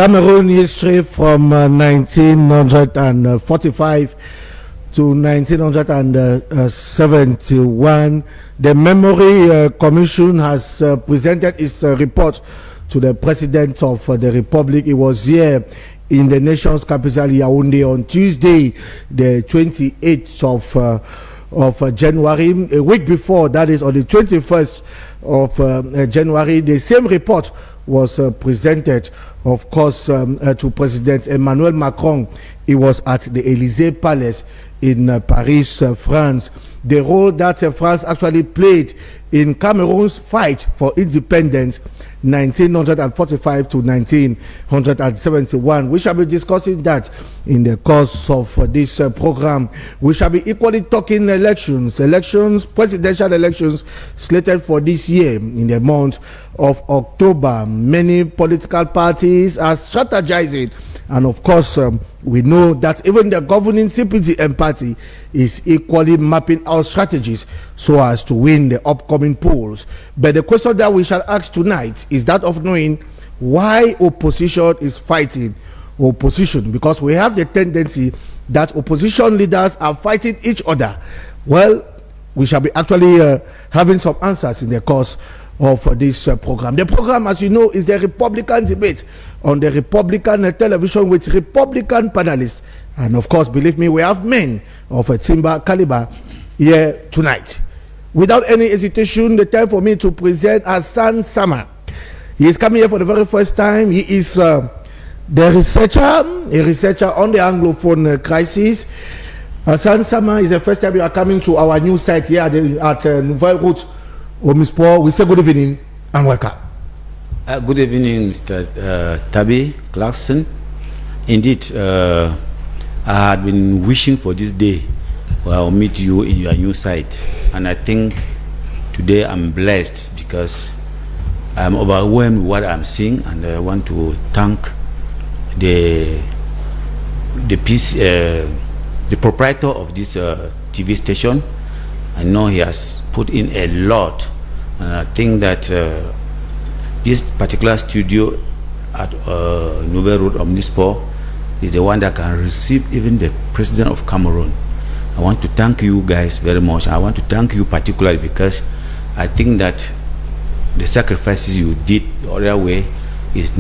Cameroon history from 1945 to 1971. The Memory Commission has presented its report to the President of the Republic. It was here in the nation's capital, Yaoundé, on Tuesday, the 28th of January. A week before, that is on the 21st of January, the same report was presented, of course, to President Emmanuel Macron. It was at the Élysée Palace in Paris, France. The role that France actually played in Cameroon's fight for independence, 1945 to 1971. We shall be discussing that in the course of this program. We shall be equally talking elections, presidential elections slated for this year in the month of October. Many political parties are strategizing, and of course, we know that even the governing CPDM party is equally mapping out strategies so as to win the upcoming polls. But the question that we shall ask tonight is that of knowing why opposition is fighting opposition, because we have the tendency that opposition leaders are fighting each other. Well, we shall be actually having some answers in the course of this program. The program, as you know, is the Republican debate on the Republican television with Republican panelists. And of course, believe me, we have men of a timber caliber here tonight. Without any hesitation, the time for me to present Hassan Sama. He is coming here for the very first time. He is a researcher on the Anglophone crisis. Hassan Sama is the first time you are coming to our new site here at Nouvelle Route. Omispo, we say good evening and welcome. Good evening, Mr. Tabi Clarkson. Indeed, I had been wishing for this day where I'll meet you in your new site, and I think today I'm blessed because I'm overwhelmed with what I'm seeing, and I want to thank the proprietor of this TV station. I know he has put in a lot, and I think that this particular studio at Nouvelle Route Omnisport is the one that can receive even the President of Cameroon. I want to thank you guys very much. I want to thank you particularly because I think that the sacrifices you did the other way is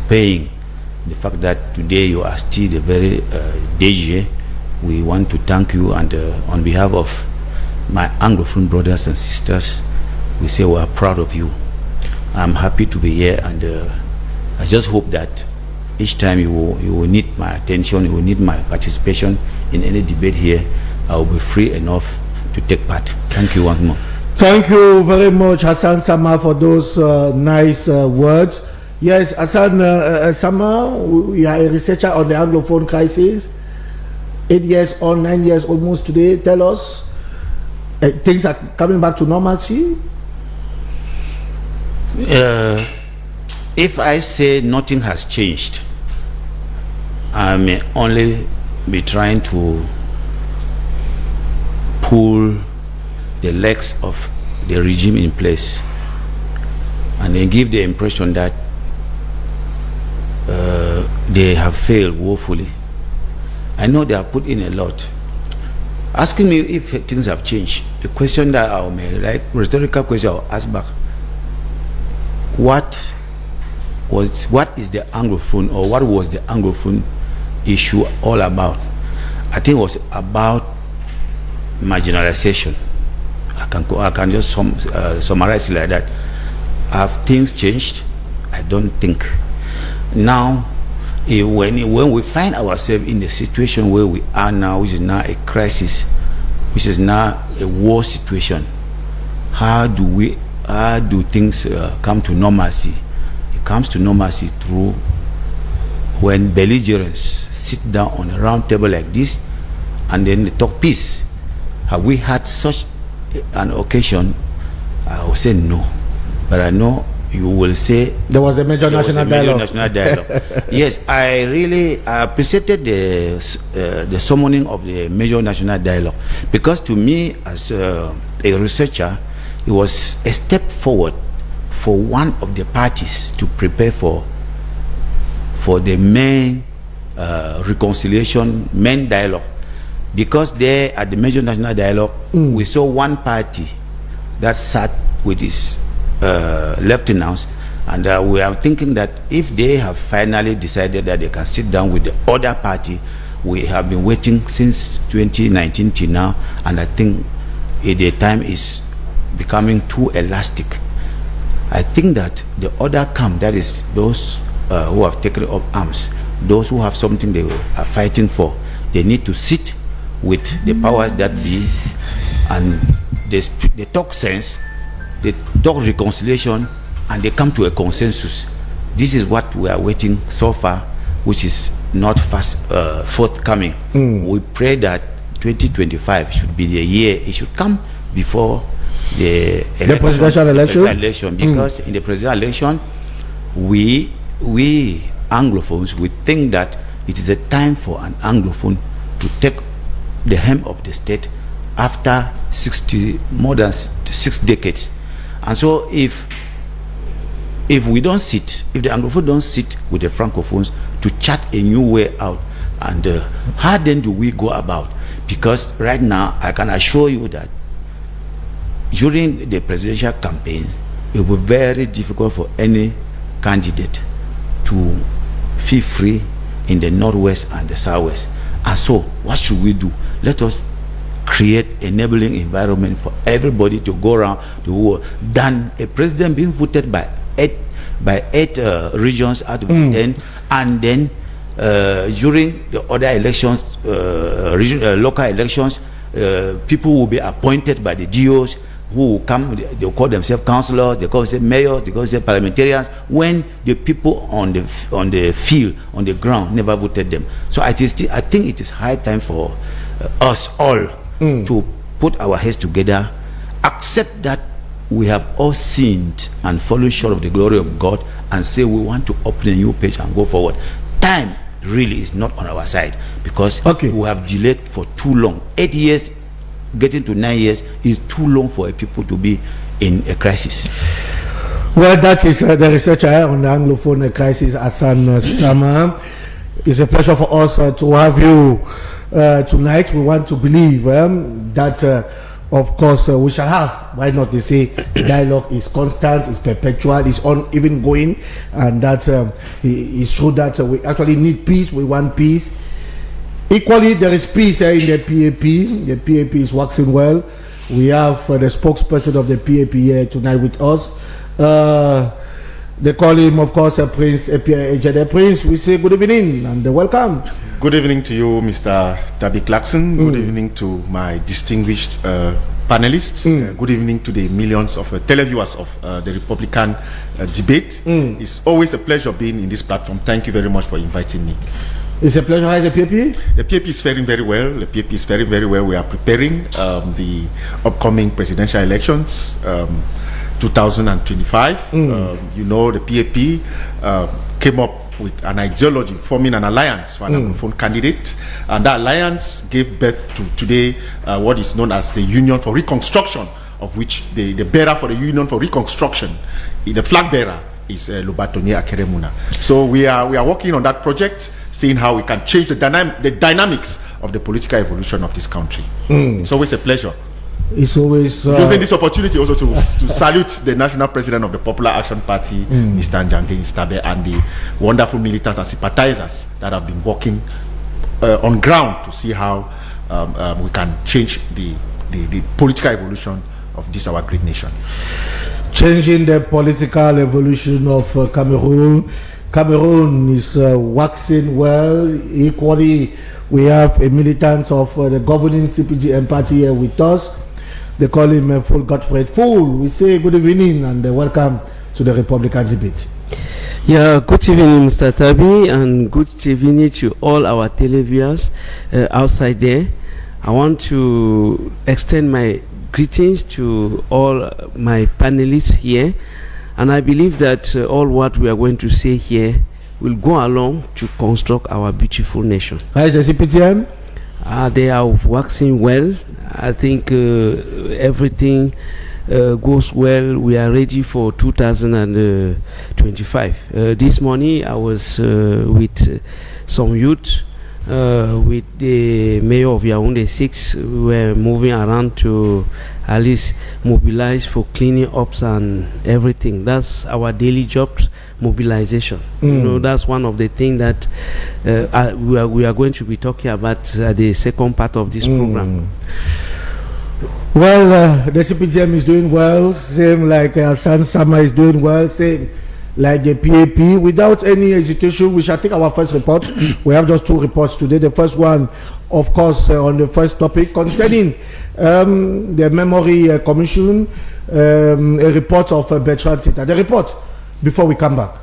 paying. The fact that today you are still the very DG, we want to thank you, and on behalf of my Anglophone brothers and sisters, we say we are proud of you. I'm happy to be here, and I just hope that each time you will need my attention, you will need my participation in any debate here, I will be free enough to take part. Thank you once more. Thank you very much, Hassan Sama, for those nice words. Yes, Hassan Sama, you are a researcher on the Anglophone crisis. 8 years or 9 years almost today. Tell us, things are coming back to normalcy? If I say nothing has changed, I may only be trying to pull the legs of the regime in place and then give the impression that they have failed woefully. I know they have put in a lot. Asking me if things have changed, the question that I may like, rhetorical question I'll ask back: what is the Anglophone, or what was the Anglophone issue all about? I think it was about marginalization. I can just summarize it like that. Have things changed? I don't think. Now, when we find ourselves in the situation where we are now, which is now a crisis, which is now a war situation, how do things come to normalcy? It comes to normalcy through when belligerents sit down on a round table like this and then they talk peace. Have we had such an occasion? I will say no, but I know you will say there was the major national dialogue. Yes, I really appreciated the summoning of the major national dialogue, because to me, as a researcher, it was a step forward for one of the parties to prepare for for the main reconciliation, main dialogue. Because there at the major national dialogue, we saw one party that sat with his lieutenants, and we are thinking that if they have finally decided that they can sit down with the other party, we have been waiting since 2019 till now, and I think the time is becoming too elastic. I think that the other camp, that is those who have taken up arms, those who have something they are fighting for, they need to sit with the powers that be, and they talk sense, they talk reconciliation, and they come to a consensus. This is what we are waiting so far, which is not fast forthcoming. We pray that 2025 should be the year. It should come before the presidential election, because in the presidential election, we Anglophones, we think that it is a time for an Anglophone to take the helm of the state after more than 6 decades. And so if we don't sit, if the Anglophone don't sit with the Francophones to chart a new way out, and how then do we go about? Because right now, I can assure you that during the presidential campaigns, it will be very difficult for any candidate to feel free in the Northwest and the Southwest. And so, what should we do? Let us create enabling environment for everybody to go around the world than a president being voted by eight regions out of 10, and then during the other elections, local elections, people will be appointed by the DOs who will come. They will call themselves councillors, they call themselves mayors, they call themselves parliamentarians, when the people on the field, on the ground, never voted them. So I think it is high time for us all to put our heads together, accept that we have all sinned and fallen short of the glory of God, and say we want to open a new page and go forward. Time really is not on our side, because we have delayed for too long. 8 years, getting to 9 years is too long for a people to be in a crisis. Well, that is the researcher on the Anglophone crisis, Hassan Sama. It's a pleasure for us to have you tonight. We want to believe that of course we shall have, why not, they say dialogue is constant, is perpetual, is even going, and that is true that we actually need peace. We want peace. Equally, there is peace in the PAP. The PAP is working well. We have the spokesperson of the PAP here tonight with us. They call him, of course, Prince Ejede. Prince, we say good evening and welcome. Good evening to you, Mr. Tabi Clarkson. Good evening to my distinguished panelists. Good evening to the millions of televiewers of the Republican debate. It's always a pleasure being in this platform. Thank you very much for inviting me. It's a pleasure. How is the PAP? The PAP is faring very well. The PAP is faring very well. We are preparing the upcoming presidential elections, 2025. You know, the PAP came up with an ideology, forming an alliance for an Anglophone candidate, and that alliance gave birth to today what is known as the Union for Reconstruction, of which the bearer for the Union for Reconstruction, the flag bearer, is Lubatoni Akeremuna. So we are working on that project, seeing how we can change the dynamics of the political evolution of this country. It's always a pleasure. It's always using this opportunity also to salute the national president of the Popular Action Party, Mr. Njange Nstabe, and the wonderful militants and sympathizers that have been working on ground to see how we can change the political evolution of this our great nation. Changing the political evolution of Cameroon. Cameroon is waxing well. Equally, we have a militant of the governing CPGM party here with us. They call him Full Godfred Full. We say good evening and welcome to the Republican debate. Yeah, good evening, Mr. Tabi, and good evening to all our televiewers outside there. I want to extend my greetings to all my panelists here, and I believe that all what we are going to say here will go along to construct our beautiful nation. How is the CPTM? They are waxing well. I think everything goes well, we are ready for 2025. This morning I was with some youth, with the mayor of Yaoundé 6. We were moving around to at least mobilize for cleaning ups and everything. That's our daily jobs, mobilization. You know, that's one of the things that we are going to be talking about the second part of this program. Well, the CPGM is doing well, same like San Sama is doing well, same like the PAP. Without any hesitation, we shall take our first report. We have just 2 reports today. The first one, of course, on the first topic concerning the Memory Commission, a report of Bertrand Sita. The report, before we come back.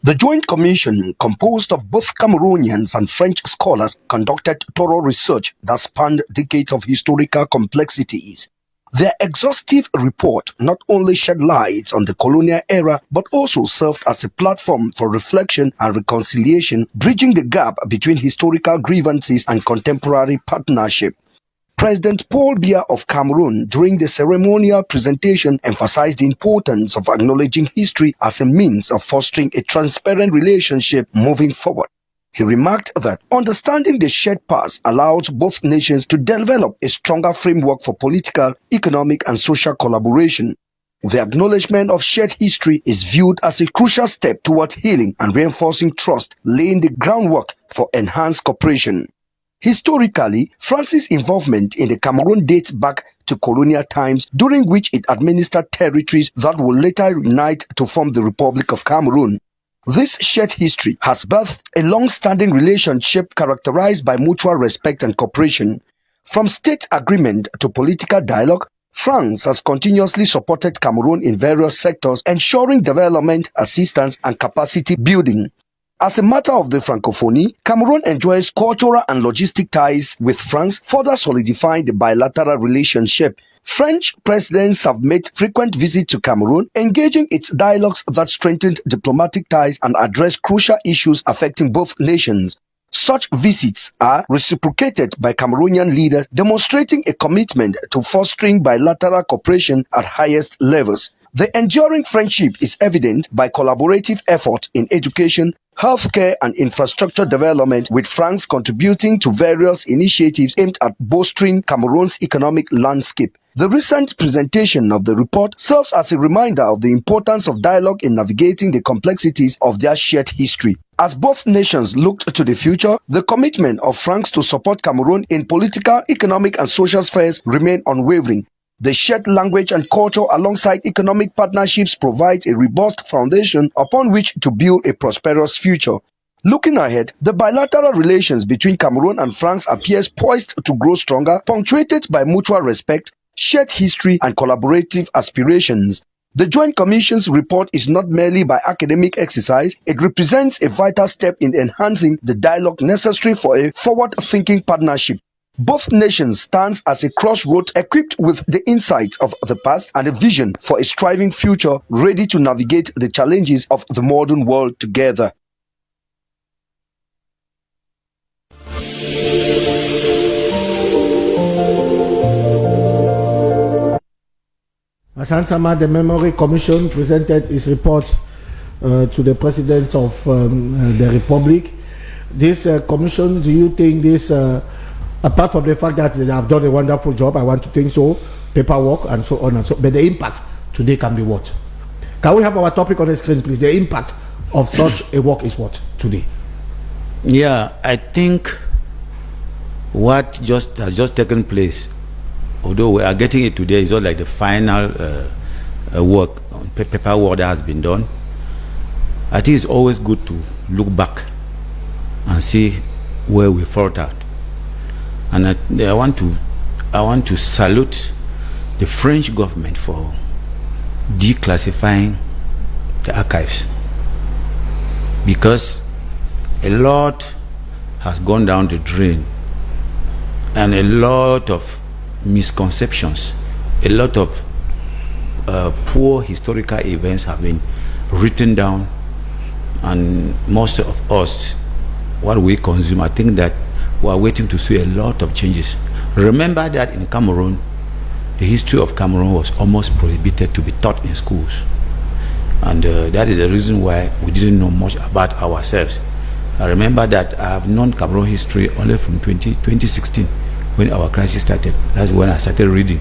The Joint Commission, composed of both Cameroonians and French scholars, conducted thorough research that spanned decades of historical complexities. Their exhaustive report not only shed light on the colonial era, but also served as a platform for reflection and reconciliation, bridging the gap between historical grievances and contemporary partnership. President Paul Biya of Cameroon, during the ceremonial presentation, emphasized the importance of acknowledging history as a means of fostering a transparent relationship moving forward. He remarked that understanding the shared past allows both nations to develop a stronger framework for political, economic, and social collaboration. The acknowledgement of shared history is viewed as a crucial step toward healing and reinforcing trust, laying the groundwork for enhanced cooperation. Historically, France's involvement in the Cameroon dates back to colonial times, during which it administered territories that would later unite to form the Republic of Cameroon. This shared history has birthed a long-standing relationship characterized by mutual respect and cooperation. From state agreement to political dialogue, France has continuously supported Cameroon in various sectors, ensuring development, assistance, and capacity building. As a matter of the Francophonie, Cameroon enjoys cultural and logistic ties with France, further solidifying the bilateral relationship. French presidents have made frequent visits to Cameroon, engaging its dialogues that strengthened diplomatic ties and addressed crucial issues affecting both nations. Such visits are reciprocated by Cameroonian leaders, demonstrating a commitment to fostering bilateral cooperation at highest levels. The enduring friendship is evident by collaborative efforts in education, healthcare, and infrastructure development, with France contributing to various initiatives aimed at bolstering Cameroon's economic landscape. The recent presentation of the report serves as a reminder of the importance of dialogue in navigating the complexities of their shared history. As both nations look to the future, the commitment of France to support Cameroon in political, economic, and social spheres remain unwavering. The shared language and culture alongside economic partnerships provides a robust foundation upon which to build a prosperous future. Looking ahead, the bilateral relations between Cameroon and France appears poised to grow stronger, punctuated by mutual respect, shared history, and collaborative aspirations. The Joint Commission's report is not merely by academic exercise, it represents a vital step in enhancing the dialogue necessary for a forward-thinking partnership. Both nations stand as a crossroads, equipped with the insights of the past and a vision for a striving future, ready to navigate the challenges of the modern world together. Hassan Sama, the Memory Commission, presented its report to the President of the Republic. This commission, do you think this, apart from the fact that they have done a wonderful job, I want to think so, paperwork and so on and so, but the impact today can be what? Can we have our topic on the screen, please? The impact of such a work is what today? Yeah, I think what has just taken place, although we are getting it today, is not like the final work, paperwork that has been done. I think it's always good to look back and see where we fought out. And I want to salute the French government for declassifying the archives, because a lot has gone down the drain and a lot of misconceptions, a lot of poor historical events have been written down, and most of us, what we consume, I think that we are waiting to see a lot of changes. Remember that in Cameroon, the history of Cameroon was almost prohibited to be taught in schools. And that is the reason why we didn't know much about ourselves. I remember that I have known Cameroon history only from 2016, when our crisis started. That's when I started reading.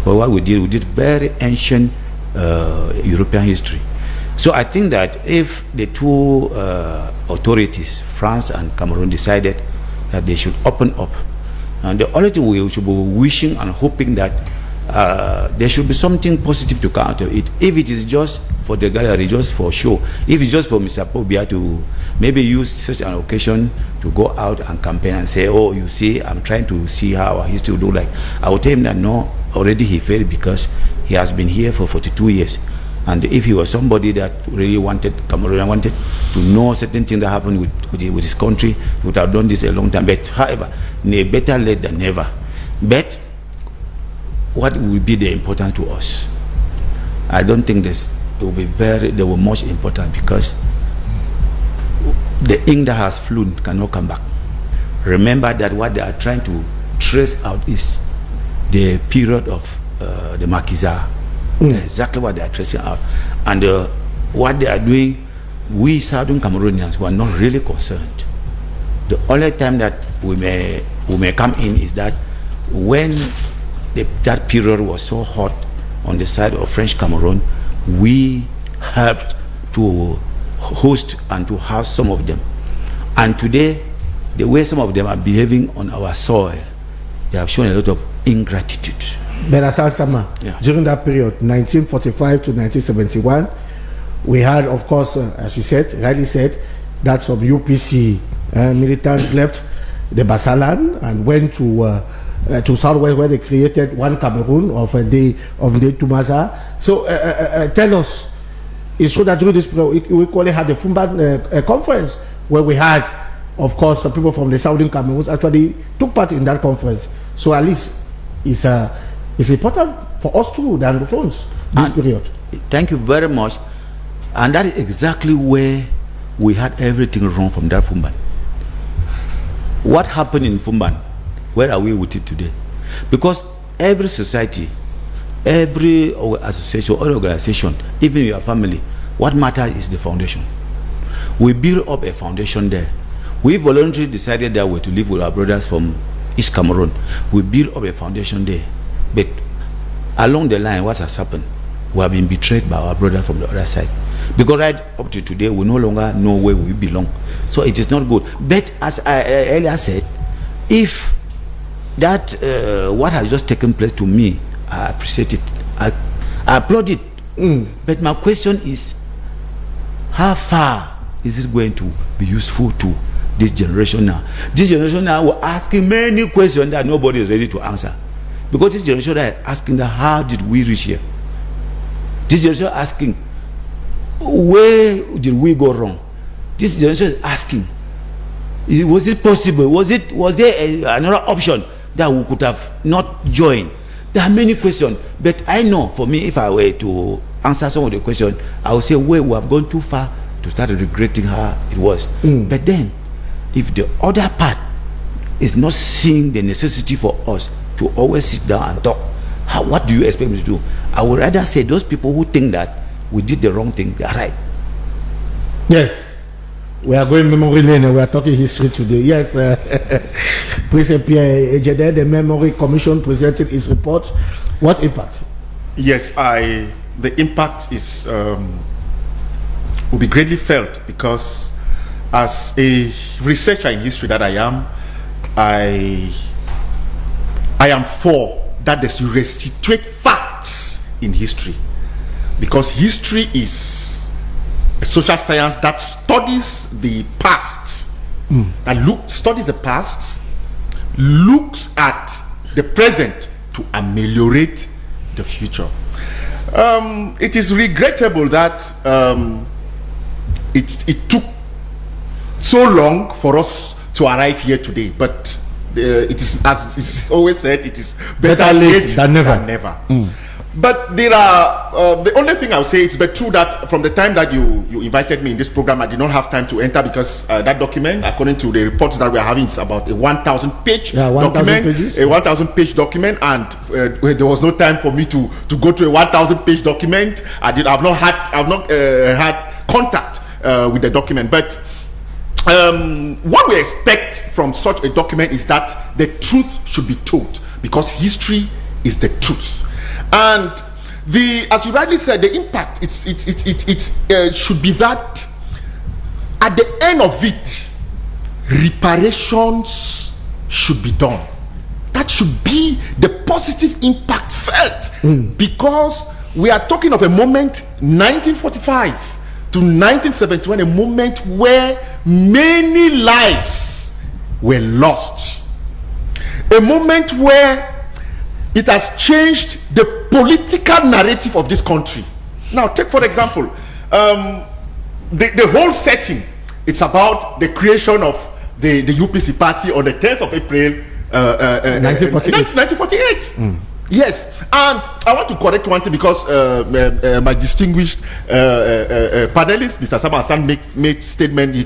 But what we did very ancient European history. So I think that if the two authorities, France and Cameroon, decided that they should open up, and the only thing we should be wishing and hoping that there should be something positive to come out of it. If it is just for the gallery, just for show, if it's just for Mr. Pobia to maybe use such an occasion to go out and campaign and say, oh, you see, I'm trying to see how our history will look like, I will tell him that no, already he failed, because he has been here for 42 years. And if he was somebody that really wanted Cameroon, wanted to know certain things that happened with his country, he would have done this a long time. But however, better late than never. But what will be the importance to us? I don't think they will much important, because the ink that has flown cannot come back. Remember that what they are trying to trace out is the period of the Maquisard. That's exactly what they are tracing out. And what they are doing, we Southern Cameroonians were not really concerned. The only time that we may come in is that when that period was so hot on the side of French Cameroon, we helped to host and to house some of them. And today, the way some of them are behaving on our soil, they have shown a lot of ingratitude. Benasal Sama, during that period, 1945 to 1971, we had, of course, as you said, rightly said, that some UPC militants left the Basalan and went to Southwest, where they created one Cameroon of Tumaza. So tell us, it's true that during this period, we equally had the Fumban conference, where we had, of course, people from the Southern Cameroons actually took part in that conference. So at least it's important for us too, the Anglophones, this period. Thank you very much. And that is exactly where we had everything wrong from that Fumban. What happened in Fumban? Where are we with it today? Because every society, every association or organization, even your family, what matters is the foundation. We build up a foundation there. We voluntarily decided that way to live with our brothers from East Cameroon. We build up a foundation there. But along the line, what has happened? We have been betrayed by our brother from the other side. Because right up to today, we no longer know where we belong. So it is not good. But as I earlier said, if that what has just taken place, to me, I appreciate it. I applaud it. But my question is, how far is this going to be useful to this generation now? This generation now, we're asking many questions that nobody is ready to answer. Because this generation is asking that, how did we reach here? This generation is asking, where did we go wrong? This generation is asking, was it possible? Was there another option that we could have not joined? There are many questions, but I know, for me, if I were to answer some of the questions, I would say, well, we have gone too far to start regretting how it was. But then, if the other part is not seeing the necessity for us to always sit down and talk, what do you expect me to do? I would rather say those people who think that we did the wrong thing, they are right. Yes, we are going memory lane and we are talking history today. Yes, President Pierre Ejede, the Memory Commission, presented its report. What impact? Yes, the impact is will be greatly felt, because as a researcher in history that I am, I am for that they should restitute facts in history, because history is a social science that studies the past, and studies the past, looks at the present to ameliorate the future. It is regrettable that it took so long for us to arrive here today, but it is, as it's always said, it is better late than never. But there are the only thing I'll say, it's true that from the time that you invited me in this program, I did not have time to enter because that document, according to the reports that we are having, it's about a 1,000 page document, a 1,000 page document, and there was no time for me to go to a 1,000 page document. I've not had contact with the document, but what we expect from such a document is that the truth should be told, because history is the truth. And as you rightly said, the impact it should be that at the end of it, reparations should be done. That should be the positive impact felt, because we are talking of a moment, 1945 to 1971, a moment where many lives were lost, a moment where it has changed the political narrative of this country. Now, take for example, the whole setting. It's about the creation of the UPC party on the 10th of April, 1948. Yes, and I want to correct one thing, because my distinguished panelist, Mr. Sama Hassan, made statement. He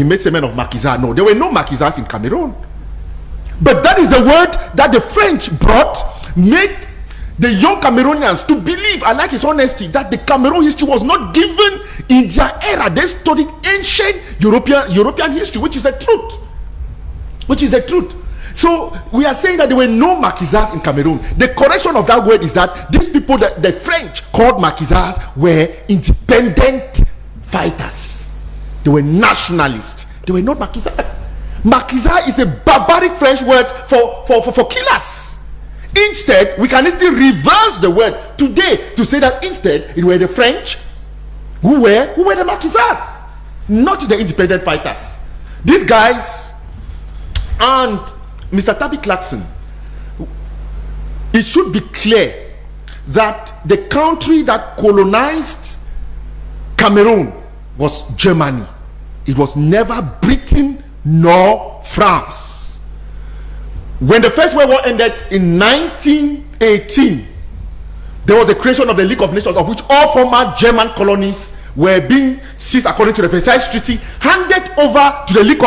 made statement of maquisards. No, there were no maquisards in Cameroon. But that is the word that the French brought, made the young Cameroonians to believe, I like his honesty, that the Cameroon history was not given in their era. They studied ancient European history, which is the truth. So we are saying that there were no maquisards in Cameroon. The correction of that word is that these people that the French called maquisards were independent fighters. They were nationalists. They were not maquisards. Maquisard is a barbaric French word for killers. Instead, we can still reverse the word today to say that instead it were the French who were the maquisards, not the independent fighters. These guys, and Mr. Tabi Clarkson, it should be clear that the country that colonized Cameroon was Germany. It was never Britain nor France. When the First World War ended in 1918, there was the creation of the League of Nations, of which all former German colonies were being seized according to the Versailles Treaty, handed over to the League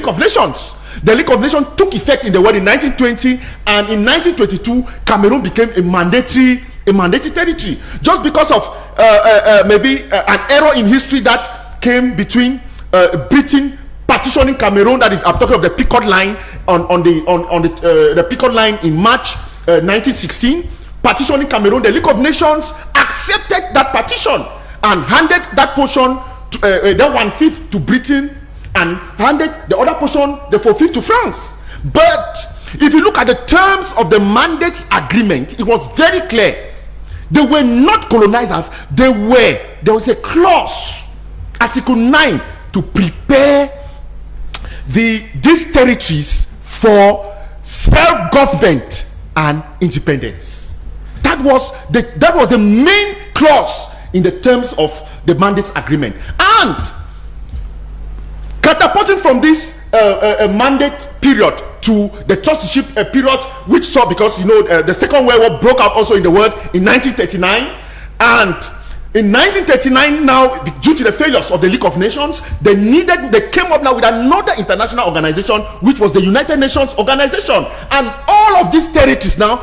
of Nations. The League of Nations took effect in the world in 1920, and in 1922, Cameroon became a mandatory territory, just because of maybe an error in history that came between Britain partitioning Cameroon. That is, I'm talking of the Picot line on the Picot line in March 1916, partitioning Cameroon. The League of Nations accepted that partition and handed that portion, that 1/5 to Britain, and handed the other portion, the 4/5 to France. But if you look at the terms of the Mandates Agreement, it was very clear. They were not colonizers. There was a clause, Article 9, to prepare these territories for self-government and independence. That was the main clause in the terms of the Mandates Agreement. And catapulting from this mandate period to the trusteeship period, which saw, because the Second World War broke out also in the world in 1939, and in 1939, now, due to the failures of the League of Nations, they came up now with another international organization, which was the United Nations Organization. And all of these territories now,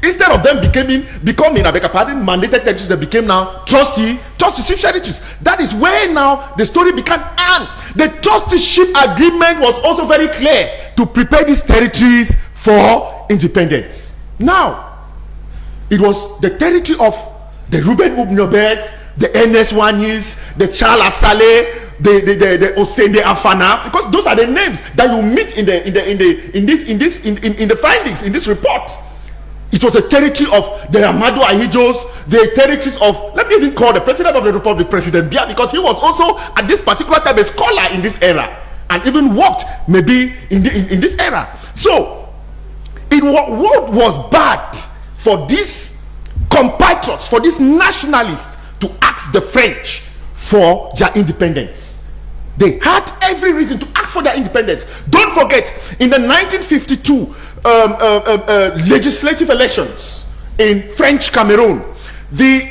instead of them becoming mandated territories, they became now trusteeship territories. That is where now the story began. And the trusteeship agreement was also very clear to prepare these territories for independence. Now, it was the territory of the Ruben Ubnobes, the Ernest Wanyis, the Charles Asale, the Osende Afana, because those are the names that you meet in the findings in this report. It was a territory of the Amadou Ahijos, the territories of, let me even call the President of the Republic President Biya, because he was also at this particular time a scholar in this era, and even worked maybe in this era. So what was bad for these compatriots, for these nationalists, to ask the French for their independence? They had every reason to ask for their independence. Don't forget, in the 1952 legislative elections in French Cameroon. The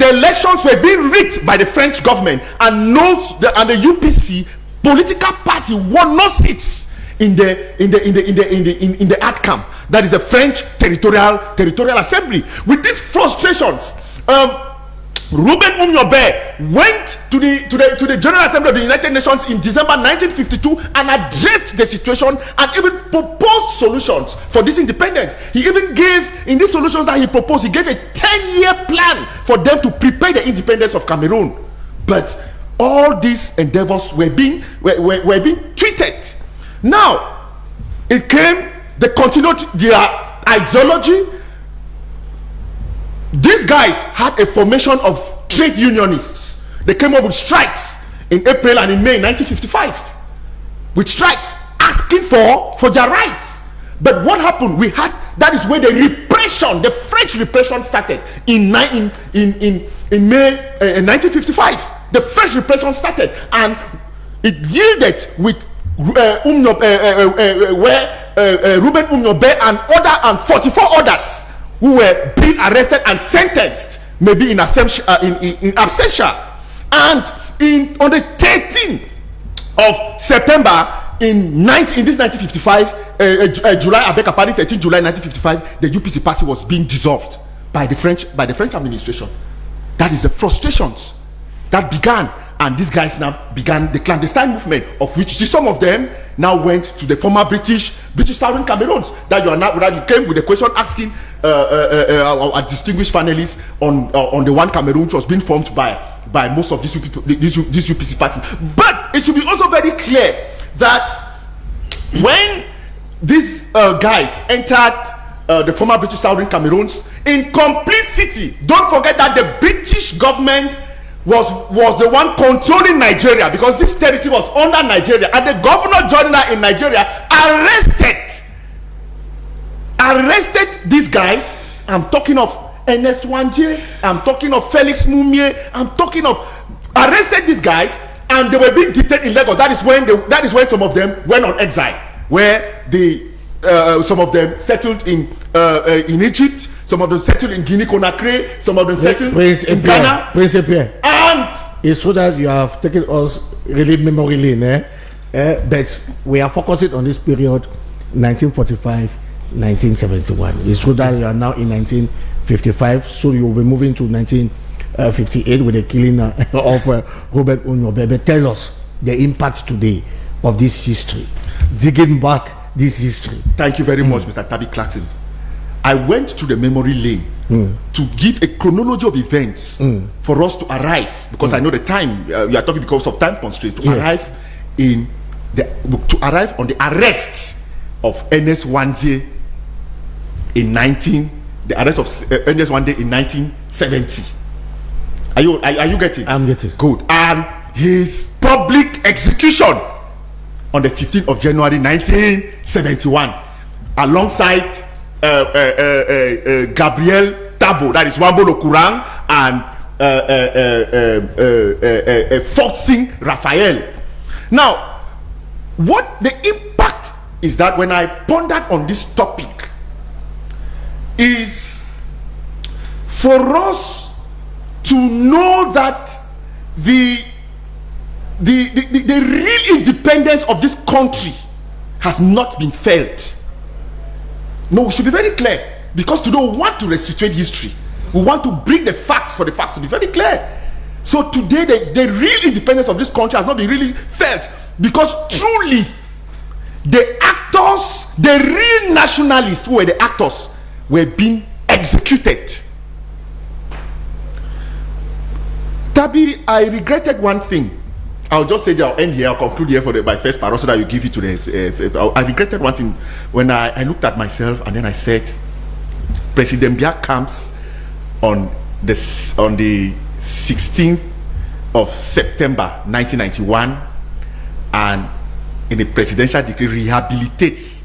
elections were being rigged by the French government, and the UPC political party won no seats in the outcome. That is the French territorial assembly. With these frustrations, Ruben Umnyobe went to the General Assembly of the United Nations in December 1952 and addressed the situation and even proposed solutions for this independence. He even gave, in these solutions that he proposed, he gave a 10-year plan for them to prepare the independence of Cameroon. But all these endeavors were being tweeted. Now, they continued their ideology. These guys had a formation of trade unionists. They came up with strikes in April and in May 1955. With strikes asking for their rights. But what happened? That is where the French repression started in May 1955. The French repression started, and it yielded with Ruben Umnyobe and 44 others who were being arrested and sentenced, maybe in absentia. And on the 13th of September in this 1955, July 13 July 1955, the UPC party was being dissolved by the French administration. That is the frustrations that began, and these guys now began the clandestine movement, of which some of them now went to the former British Southern Cameroons. That you came with a question asking our distinguished panelists on the one Cameroon which was being formed by most of these UPC parties. But it should be also very clear that when these guys entered the former British Southern Cameroons in complicity, don't forget that the British government was the one controlling Nigeria, because this territory was under Nigeria, and the governor general in Nigeria arrested these guys. I'm talking of Ernest Wanje, I'm talking of Felix Mumie, I'm talking of arrested these guys, and they were being detained in Lagos. That is when some of them went on exile, where some of them settled in Egypt, some of them settled in Guinea-Conakry, some of them settled in Ghana. Prince Pierre, and it's true that you have taken us really memory lane, but we are focusing on this period 1945 1971. It's true that you are now in 1955, so you will be moving to 1958 with the killing of Ruben Umnyobe. But tell us the impact today of this history, digging back this history. Thank you very much, Mr. Tabi Clarkson. I went to the memory lane to give a chronology of events for us to arrive, because I know the time we are talking because of time constraints, to arrive on the arrest of Ernest Wanje in 1970. Are you getting? I'm getting. Good. And his public execution on the 15th of January 1971, alongside Gabriel Tabo, that is Wambo Lokurang, and Forcing Raphael. Now, what the impact is that when I pondered on this topic is for us to know that the real independence of this country has not been felt. No, we should be very clear, because today we want to restitute history. We want to bring the facts for the facts to be very clear. So today the real independence of this country has not been really felt, because truly the actors, the real nationalists who were the actors, were being executed. Tabi, I regretted one thing. I'll just say that I'll end here, I'll conclude here for my first part, so that you give it to the. I regretted one thing when I looked at myself, and then I said, President Biya comes on the 16th of September 1991, and in a presidential decree rehabilitates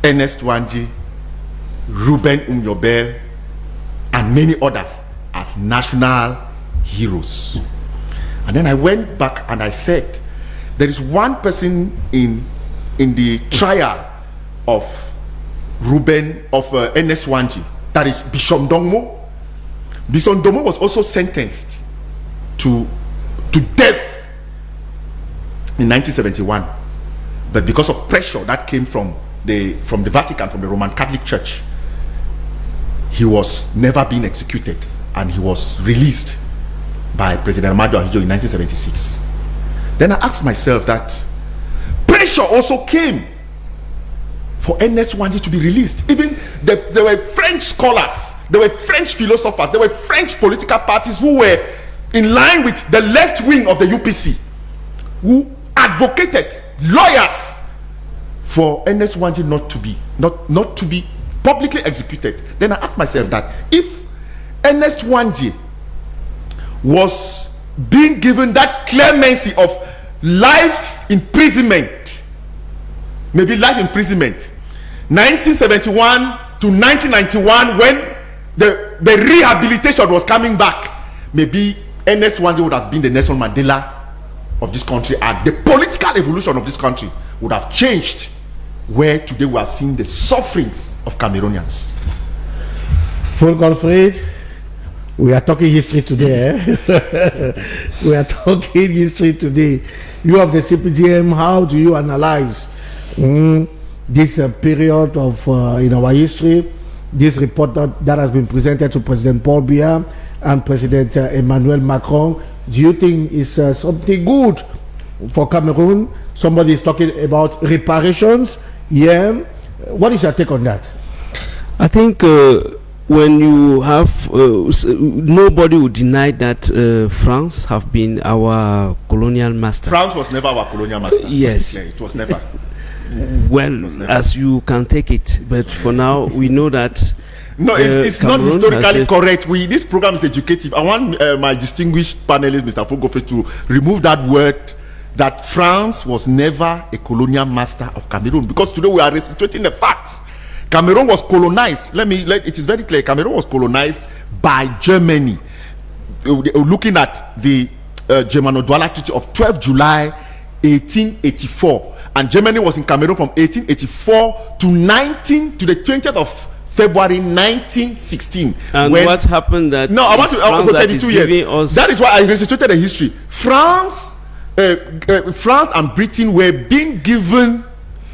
Ernest Wanje, Ruben Umnyobe, and many others as national heroes. And then I went back and I said, there is one person in the trial of Ernest Wanje that is Bishop Ndongmo. Bishop Ndongmo was also sentenced to death in 1971, but because of pressure that came from the Vatican, from the Roman Catholic Church, he was never being executed, and he was released by President Ahmadou Ahidjo in 1976. Then I asked myself that pressure also came for Ernest Ouandji to be released. Even there were French scholars, there were French philosophers, there were French political parties who were in line with the left wing of the UPC, who advocated, lawyers, for Ernest Ouandji not to be publicly executed. Then I asked myself that if Ernest Ouandji was being given that clemency of life imprisonment, maybe life imprisonment, 1971 to 1991, when the rehabilitation was coming back, maybe Ernest Ouandji would have been the Nelson Mandela of this country, and the political evolution of this country would have changed, where today we are seeing the sufferings of Cameroonians. Full Godfrey, we are talking history today. We are talking history today. You have the CPGM. How do you analyze this period of in our history? This report that has been presented to President Paul Biya and President Emmanuel Macron. Do you think it's something good for Cameroon? Somebody is talking about reparations. Yeah. What is your take on that? I think when you have nobody would deny that France have been our colonial master. France was never our colonial master. Yes, it was never. Well, as you can take it, but for now we know that. No, it's not historically correct. This program is educative. I want my distinguished panelist, Mr. Fogofe, to remove that word that France was never a colonial master of Cameroon, because today we are restituting the facts. Cameroon was colonized. It is very clear. Cameroon was colonized by Germany. Looking at the Germano-Douala Treaty of 12 July 1884, and Germany was in Cameroon from 1884 to the 20th of February 1916. And what happened that? No, I want to for 32 years. That is why I restituted the history. France and Britain were being given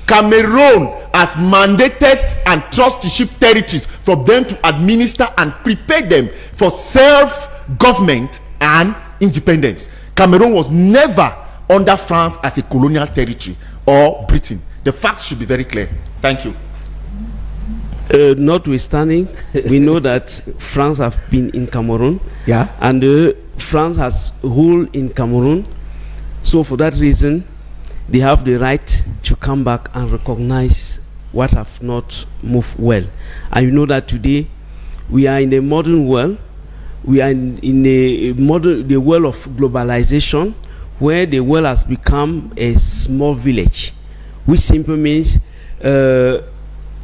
Cameroon as mandated and trustship territories for them to administer and prepare them for self-government and independence. Cameroon was never under France as a colonial territory or Britain. The facts should be very clear. Thank you. Notwithstanding, we know that France have been in Cameroon, and France has ruled in Cameroon. So for that reason, they have the right to come back and recognize what have not moved well. And you know that today we are in a modern world. We are in the world of globalization, where the world has become a small village, which simply means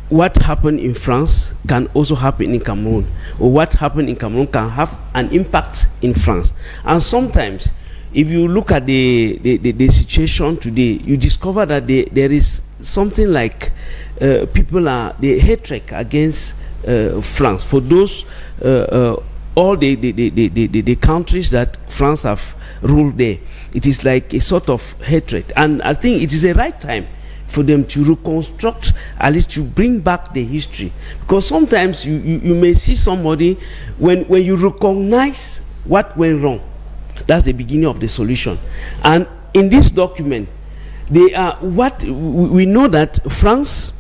what happened in France can also happen in Cameroon, or what happened in Cameroon can have an impact in France. And sometimes, if you look at the situation today, you discover that there is something like the hatred against France. For those all the countries that France have ruled there, it is like a sort of hatred. And I think it is a right time for them to reconstruct, at least to bring back the history. Because sometimes you may see somebody, when you recognize what went wrong, that's the beginning of the solution. And in this document, they are we know that France,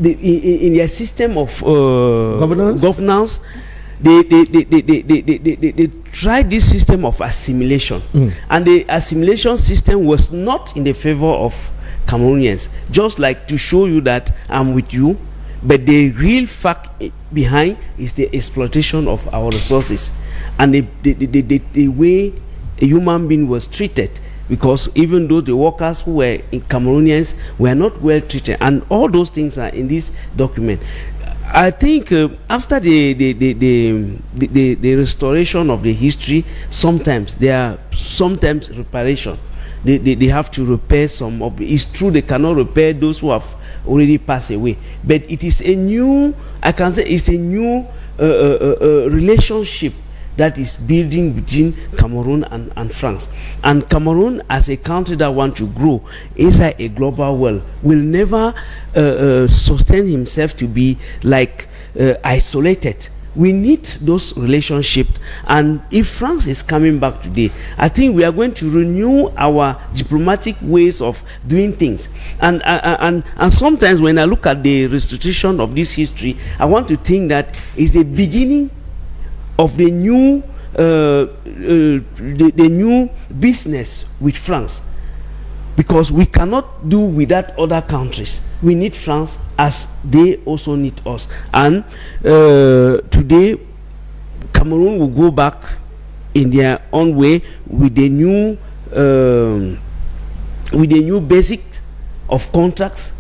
in their system of governance, they tried this system of assimilation, and the assimilation system was not in the favor of Cameroonians. Just like to show you that I'm with you, but the real fact behind is the exploitation of our resources and the way a human being was treated. Because even though the workers who were Cameroonians were not well treated, and all those things are in this document. I think after the restoration of the history, sometimes there are reparation. they have to repair some of. It's true they cannot repair those who have already passed away, but it is a new, I can say it's a new relationship that is building between Cameroon and France. And Cameroon, as a country that wants to grow inside a global world, will never sustain himself to be like isolated. We need those relationships. And if France is coming back today, I think we are going to renew our diplomatic ways of doing things. And sometimes when I look at the restitution of this history, I want to think that it's the beginning of the new the new business with France, because we cannot do without other countries. We need France as they also need us. And today Cameroon will go back in their own way with the new basic of contracts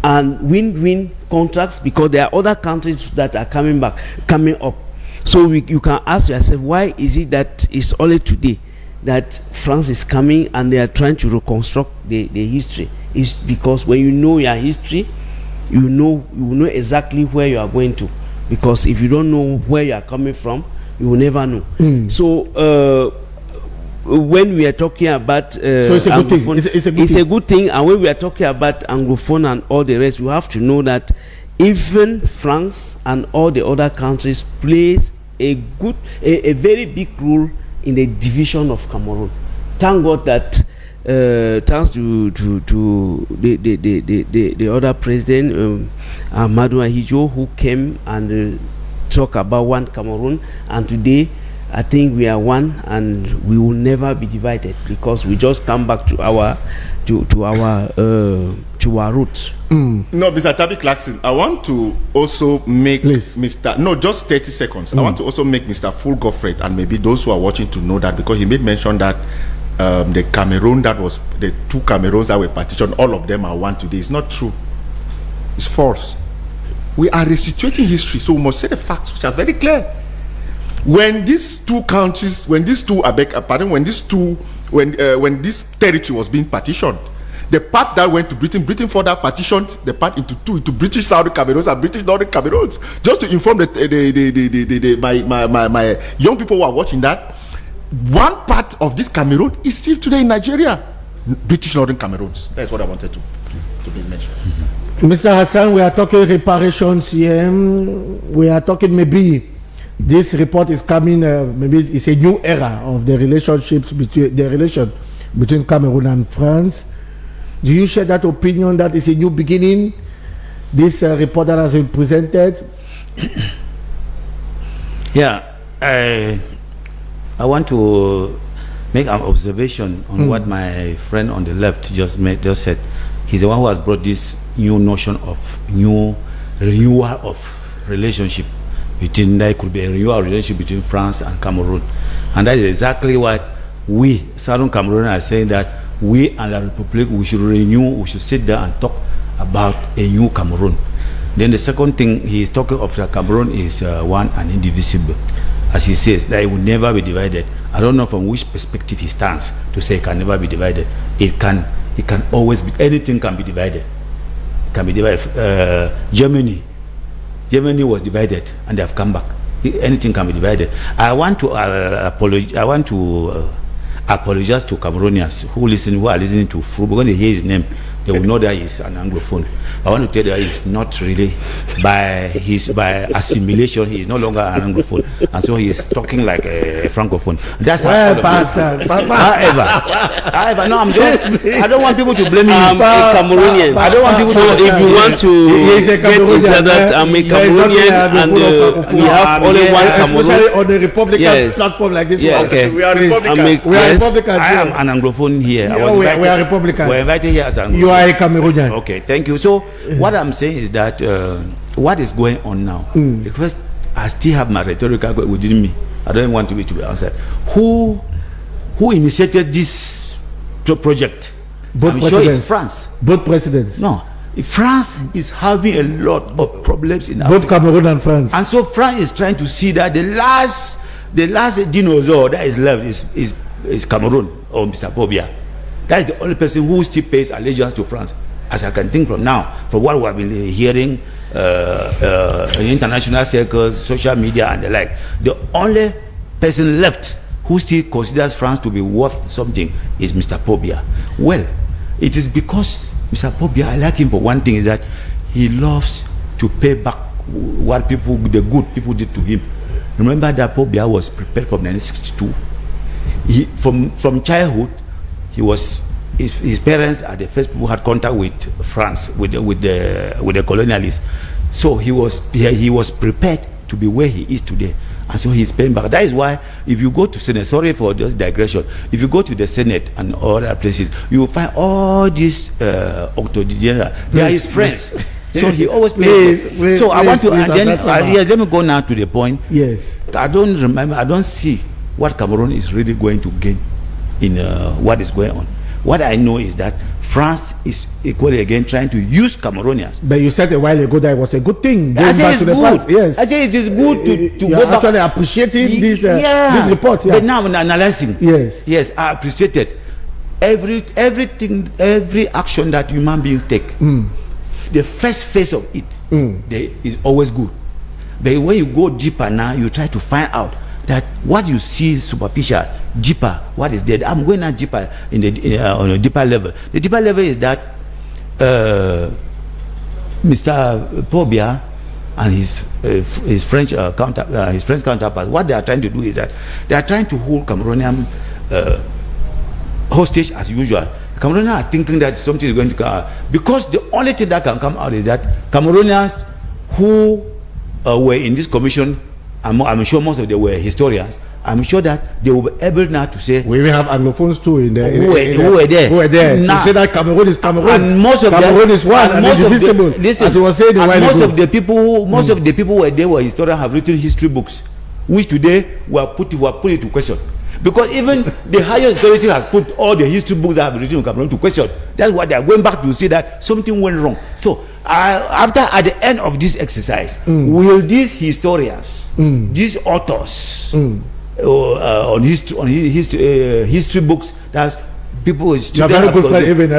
and win-win contracts, because there are other countries that are coming up. So you can ask yourself, why is it that it's only today that France is coming and they are trying to reconstruct the history? It's because when you know your history, you know exactly where you are going to. Because if you don't know where you are coming from, you will never know. So when we are talking about so it's a good thing. It's a good thing. And when we are talking about Anglophone and all the rest, you have to know that even France and all the other countries plays a very big role in the division of Cameroon. Thank God that thanks to the other president, Amadou Ahidjo, who came and talk about one Cameroon, and today I think we are one and we will never be divided, because we just come back to our roots. No, Mr. Tabi Clarkson, I want to also make Please. just 30 seconds. I want to also make Mr. Full Goffred and maybe those who are watching to know that, because he made mention that the Cameroon, that was the two Cameroons that were partitioned, all of them are one today. It's not true. It's false. We are restituting history, so we must say the facts, which are very clear. When these two countries, when this territory was being partitioned, the part that went to Britain further partitioned the part into two, into British Southern Cameroons and British Northern Cameroons. Just to inform my young people who are watching that, one part of this Cameroon is still today in Nigeria, British Northern Cameroons. That's what I wanted to be mentioned. Mr. Hassan, we are talking reparations here. We are talking maybe this report is coming, maybe it's a new era of the relation between Cameroon and France. Do you share that opinion that it's a new beginning, this report that has been presented? Yeah, I want to make an observation on what my friend on the left just said. He's the one who has brought this new notion of new renewal of relationship between, there could be a renewal relationship between France and Cameroon. And that is exactly what we, Southern Cameroon, are saying, that we and the Republic, we should renew, we should sit down and talk about a new Cameroon. Then the second thing he is talking of, the Cameroon is one and indivisible. As he says, that it will never be divided. I don't know from which perspective he stands to say it can never be divided. It can always be, anything can be divided. It can be divided. Germany was divided and they have come back. Anything can be divided. I want to apologize to Cameroonians who are listening to Fru. When they hear his name, they will know that he's an Anglophone. I want to tell you that he's not really, by assimilation, he is no longer an Anglophone, and so he is talking like a Francophone. That's However, no, I don't want people to blame me. I'm a Cameroonian. I don't want people So to. if you want to He's a get into Cameroonian, that, I'm a Cameroonian, and we have only one especially Cameroon. on the Republican Yes. platform like this Yes. one. Okay. We are Republicans. We are Yes. Republicans. I am an Anglophone here. Yeah, we are Republicans. We're invited here as an You are a Cameroonian. Okay, thank you. So what I'm saying is that what is going on now? The first, I still have my rhetorical within me. I don't want to be answered. Who initiated this project? Both I'm presidents. sure it's France. Both presidents. No, France is having a lot of problems in Both Africa. Cameroon and France. And so France is trying to see that the last dinosaur that is left is Cameroon or Mr. Pobia. That is the only person who still pays allegiance to France, as I can think from now, from what we have been hearing in international circles, social media, and the like. The only person left who still considers France to be worth something is Mr. Paul Biya. Well, it is because Mr. Paul Biya, I like him for one thing, is that he loves to pay back what people, the good people did to him. Remember that Paul Biya was prepared from 1962. He, from childhood, he was his parents are the first people who had contact with France, with the colonialists. So he was prepared to be where he is today, and so he's paying back. That is why if you go to Senate, sorry for this digression, if you go to the Senate and other places, you will find all these octogenarians. They are his friends. So he always pays. So I want to, and then let me go now to the point. Yes. I don't see what Cameroon is really going to gain in what is going on. What I know is that France is equally again trying to use Cameroonians. But you said a while ago that it was a good thing. I say it's good. Past. Yes. I say it is good to go back. Actually appreciating this report. Yeah. But now I'm analyzing. Yes. Yes, I appreciate it. Everything, every action that human beings take, the first phase of it is always good. But when you go deeper now, you try to find out that what you see superficial, deeper, what is there. I'm going now deeper in the on a deeper level. The deeper level is that Mr. Paul Biya and his French counterpart, what they are trying to do is that they are trying to hold Cameroonian hostage as usual. Cameroonians are thinking that something is going to come out, because the only thing that can come out is that Cameroonians who were in this commission, I'm sure most of them were historians. I'm sure that they will be able now to say, we even have Anglophones too in there who were there now, to say that Cameroon is Cameroon, and most of Cameroon is one and indivisible. As he was saying, most of the people who were there were historians, have written history books, which today were put into question, because even the highest authority has put all the history books that have written in Cameroon to question. That's why they are going back to say that something went wrong. So at the end of this exercise, will these historians, these authors on history books, that people very good friend, even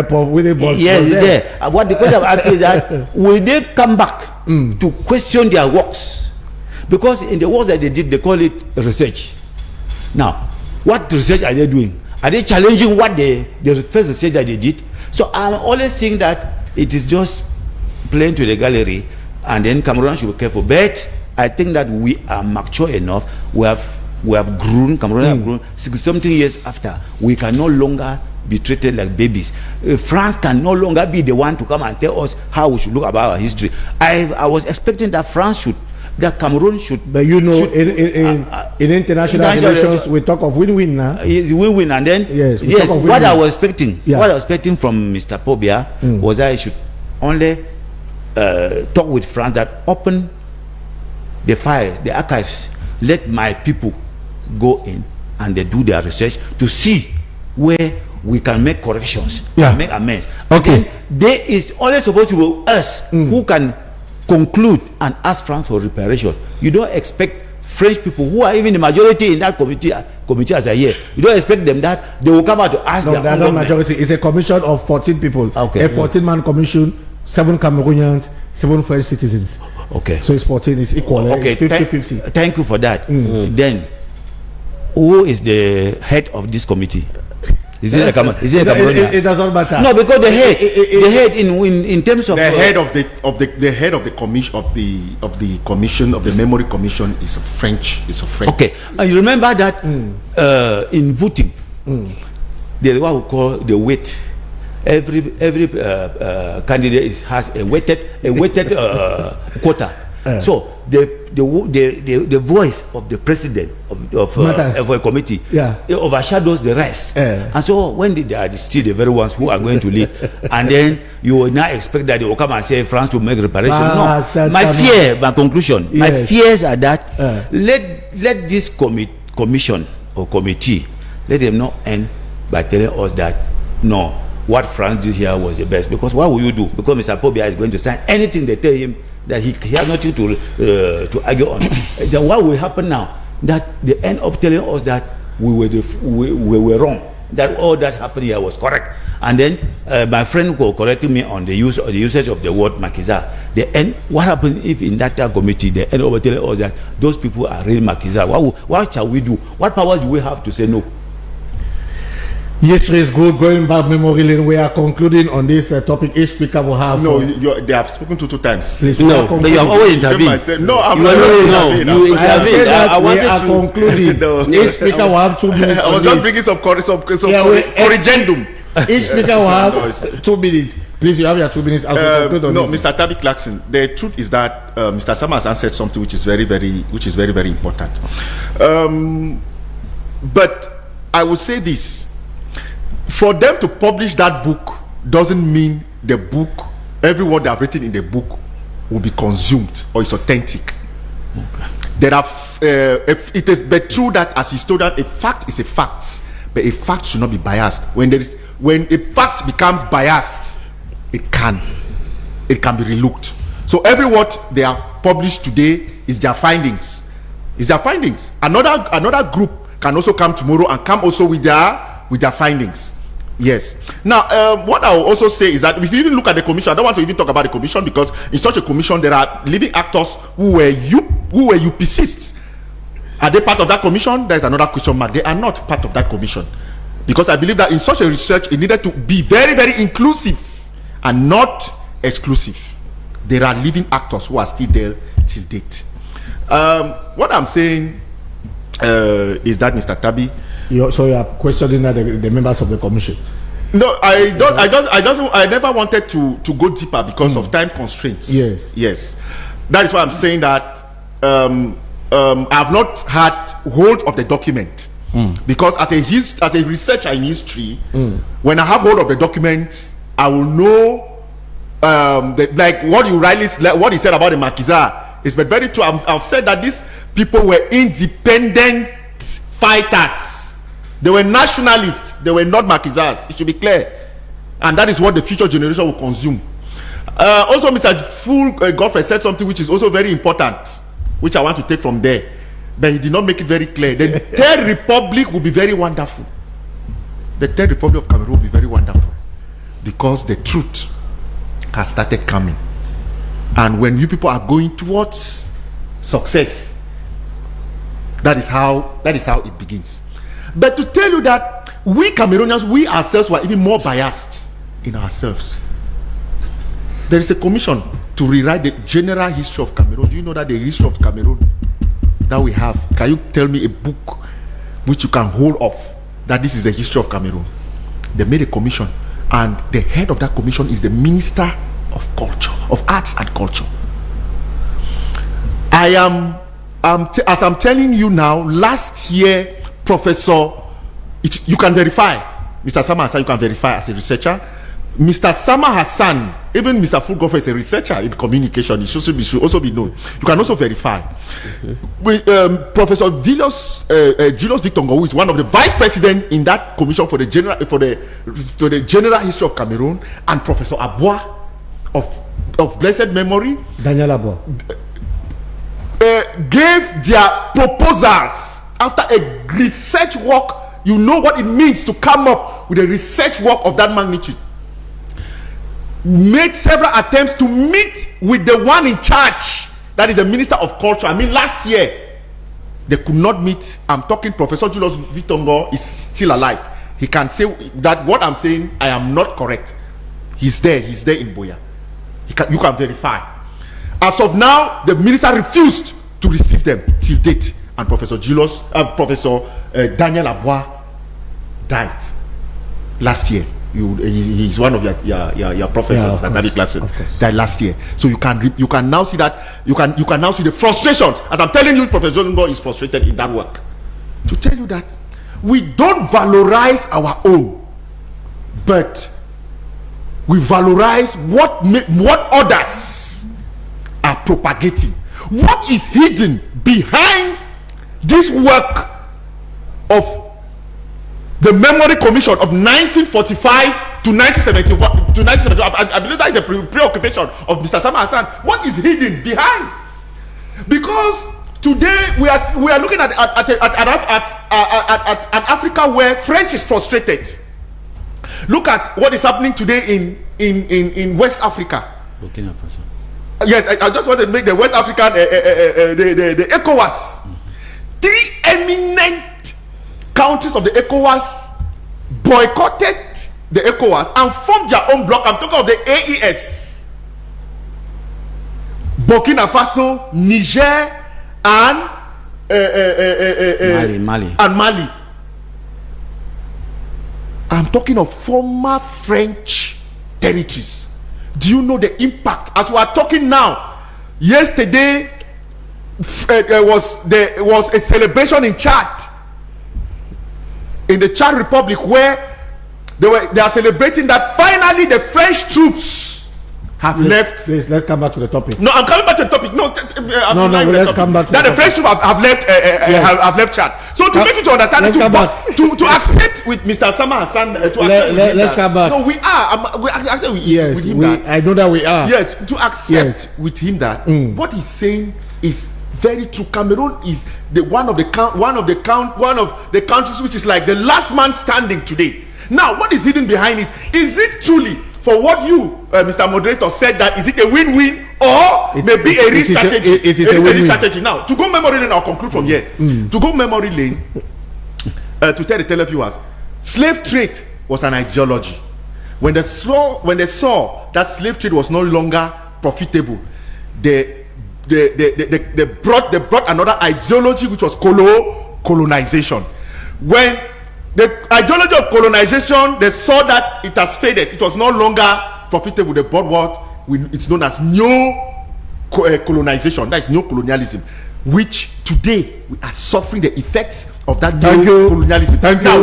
yes, there. What the question I'm asking is that will they come back to question their works? Because in the works that they did, they call it research. Now, what research are they doing? Are they challenging what the first research that they did? So I'm always saying that it is just playing to the gallery, and then Cameroon should be careful. But I think that we are mature enough. We have grown. Cameroon have grown. 60-something years after, we can no longer be treated like babies. France can no longer be the one to come and tell us how we should look about our history. I was expecting that Cameroon should. But you know, in international relations, we talk of win-win now. It's win-win, and then yes. What I was expecting from Mr. Paul Biya was that I should only talk with France, that open the files, the archives, let my people go in and they do their research to see where we can make corrections, make amends. Okay. Then there is only supposed to be us who can conclude and ask France for reparation. You don't expect French people, who are even the majority in that committee as a year, you don't expect them that they will come out to ask. No, they are not majority. It's a commission of 14 people. Okay. A 14-man commission, 7 Cameroonians, 7 French citizens. Okay. So it's 14, it's equal. Okay. It's 50-50. Thank you for that. Then, who is the head of this committee? Is it a Cameroonian? It doesn't matter. No, because the head in terms of the head of the commission of the commission of the memory commission is a French. Okay, and you remember that in voting, there's what we call the weight. Every candidate has a weighted quota. So the voice of the president of a committee it overshadows the rest. And so when they are still the very ones who are going to lead, and then you will now expect that they will come and say France to make reparation. My conclusion, my fears are that let this commission or committee, let them not end by telling us that no, what France did here was the best. Because what will you do? Because Mr. Paul Biya is going to sign anything they tell him that he has nothing to argue on. Then what will happen now? That they end up telling us that we were wrong. that all that happened here was correct. And then my friend was correcting me on the usage of the word Makiza. What happened if in that committee they end over telling us that those people are real Makiza? What shall we do? What powers do we have to say no? History is good. Going back memory lane, we are concluding on this topic. Each speaker will have. No, they have spoken two times. Please, no, but you have always intervened. No, I'm not. You intervened. I We are concluding. No. Each speaker will have 2 minutes. I was just bringing some corrigendum. Each speaker will have 2 minutes. Please, you have your 2 minutes. As we conclude on No, this. Mr. Tabi Clarkson. The truth is that Mr. Sama has answered something which is very, very important. But I will say this. For them to publish that book doesn't mean the book, every word they have written in the book will be consumed or is authentic. Okay. There are, it is but true that as historian, a fact is a fact, but a fact should not be biased. When a fact becomes biased, it can be relooked. So every word they have published today is their findings. Another group can also come tomorrow and come also with their findings. Yes. Now, what I will also say is that if you even look at the commission, I don't want to even talk about the commission because in such a commission there are living actors who were UPCists. Are they part of that commission? There is another question mark. They are not part of that commission because I believe that in such a research it needed to be very, very inclusive and not exclusive. There are living actors who are still there till date. What I'm saying is that Mr. Tabi. So you are questioning the members of the commission? No, I never wanted to go deeper because of time constraints. Yes. That is why I'm saying that I have not had hold of the document because as a researcher in history, when I have hold of the document, I will know like what he said about the Makiza is very true. I've said that these people were independent fighters. They were nationalists. They were not Makizas. It should be clear. And that is what the future generation will consume. Also, Mr. Full Godfrey said something which is also very important, which I want to take from there. But he did not make it very clear. The Third Republic will be very wonderful. The Third Republic of Cameroon will be very wonderful. Because the truth has started coming. And when you people are going towards success, that is how it begins. But to tell you that we Cameroonians, we ourselves were even more biased in ourselves. There is a commission to rewrite the general history of Cameroon. Do you know that the history of Cameroon that we have, can you tell me a book which you can hold off that this is the history of Cameroon? They made a commission and the head of that commission is the Minister of Culture, of Arts and Culture. As I'm telling you now, last year, Professor, you can verify, Mr. Sama Hassan, you can verify as a researcher. Mr. Sama Hassan, even Mr. Fulgoff is a researcher in communication. It should also be known. You can also verify. Professor Julius Victor Ngou is one of the vice presidents in that commission for the general history of Cameroon, and Professor Abua of blessed memory, Daniel Abua, gave their proposals after a research work. You know what it means to come up with a research work of that magnitude. Made several attempts to meet with the one in charge, that is the Minister of Culture. I mean, last year they could not meet. I'm talking Professor Julius Victor Ngou is still alive. He can say that what I'm saying, I am not correct. He's there in Buea. You can verify. As of now, the minister refused to receive them till date. And Professor Daniel Abua died last year. He's one of your professors that David Klassen died last year. So you can now see that you can now see the frustrations. As I'm telling you, Professor Ngou is frustrated in that work. To tell you that we don't valorize our own, but we valorize what others are propagating. What is hidden behind this work of the Memory Commission of 1945 to 1971 to 1972? I believe that is the preoccupation of Mr. Sama Hassan. What is hidden behind? Because Today we are looking at Africa where French is frustrated. Look at what is happening today in West Africa. Burkina Faso. Yes, I just want to make the West African the ECOWAS. 3 eminent countries of the ECOWAS boycotted the ECOWAS and formed their own bloc. I'm talking of the AES. Burkina Faso, Niger, and Mali. I'm talking of former French territories. Do you know the impact? As we are talking now, yesterday there was a celebration in Chad, in the Chad Republic, where they are celebrating that finally the French troops have left. Please, let's come back to the topic. No, I'm coming back to the topic. Let's come back to that the French troops have left. Have left Chad. So to make you to understand, to accept with Mr. Sama Hassan, let's come back. No, we are. We accept with him that. I know that we are. Yes, to accept with him that what he's saying is very true. Cameroon is one of the countries which is like the last man standing today. Now, what is hidden behind it? Is it truly, for what you, Mr. Moderator, said, that is it a win-win or maybe a risk strategy? It is a win-win strategy. Now, to go memory lane, I'll conclude from here. To go memory lane, to tell the televiewers, slave trade was an ideology. When they saw that slave trade was no longer profitable, they brought another ideology, which was colonization. When the ideology of colonization, they saw that it has faded, it was no longer profitable, they brought what it's known as neo-colonization, that is neo-colonialism, which today we are suffering the effects of that neo-colonialism.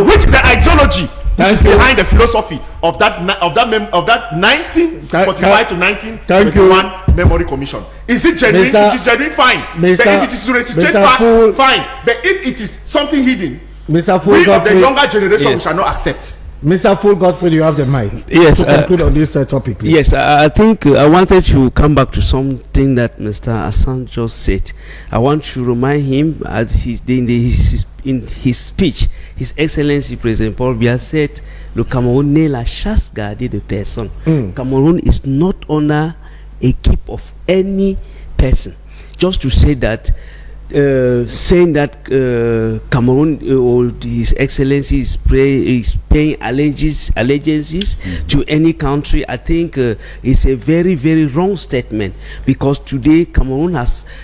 Which is the ideology which is behind the philosophy of that 1945 to 1921 Memory Commission? Is it genuine? If it is genuine, fine. If it is restricted facts, fine. But if it is something hidden, Mr. Full we of Godfrey, the younger generation, we shall not accept. Mr. Full Godfrey, you have the mic. Yes. To conclude on this topic, please. Yes, I think I wanted to come back to something that Mr. Hassan just said. I want to remind him in his speech, His Excellency President Paul Biya said, "Le Cameroun n'est la chasse gardée de personne." Cameroon is not under a keep of any person. Just to say that. Saying that Cameroon or His Excellency is paying allegiances to any country, I think is a very, very wrong statement, because today Cameroon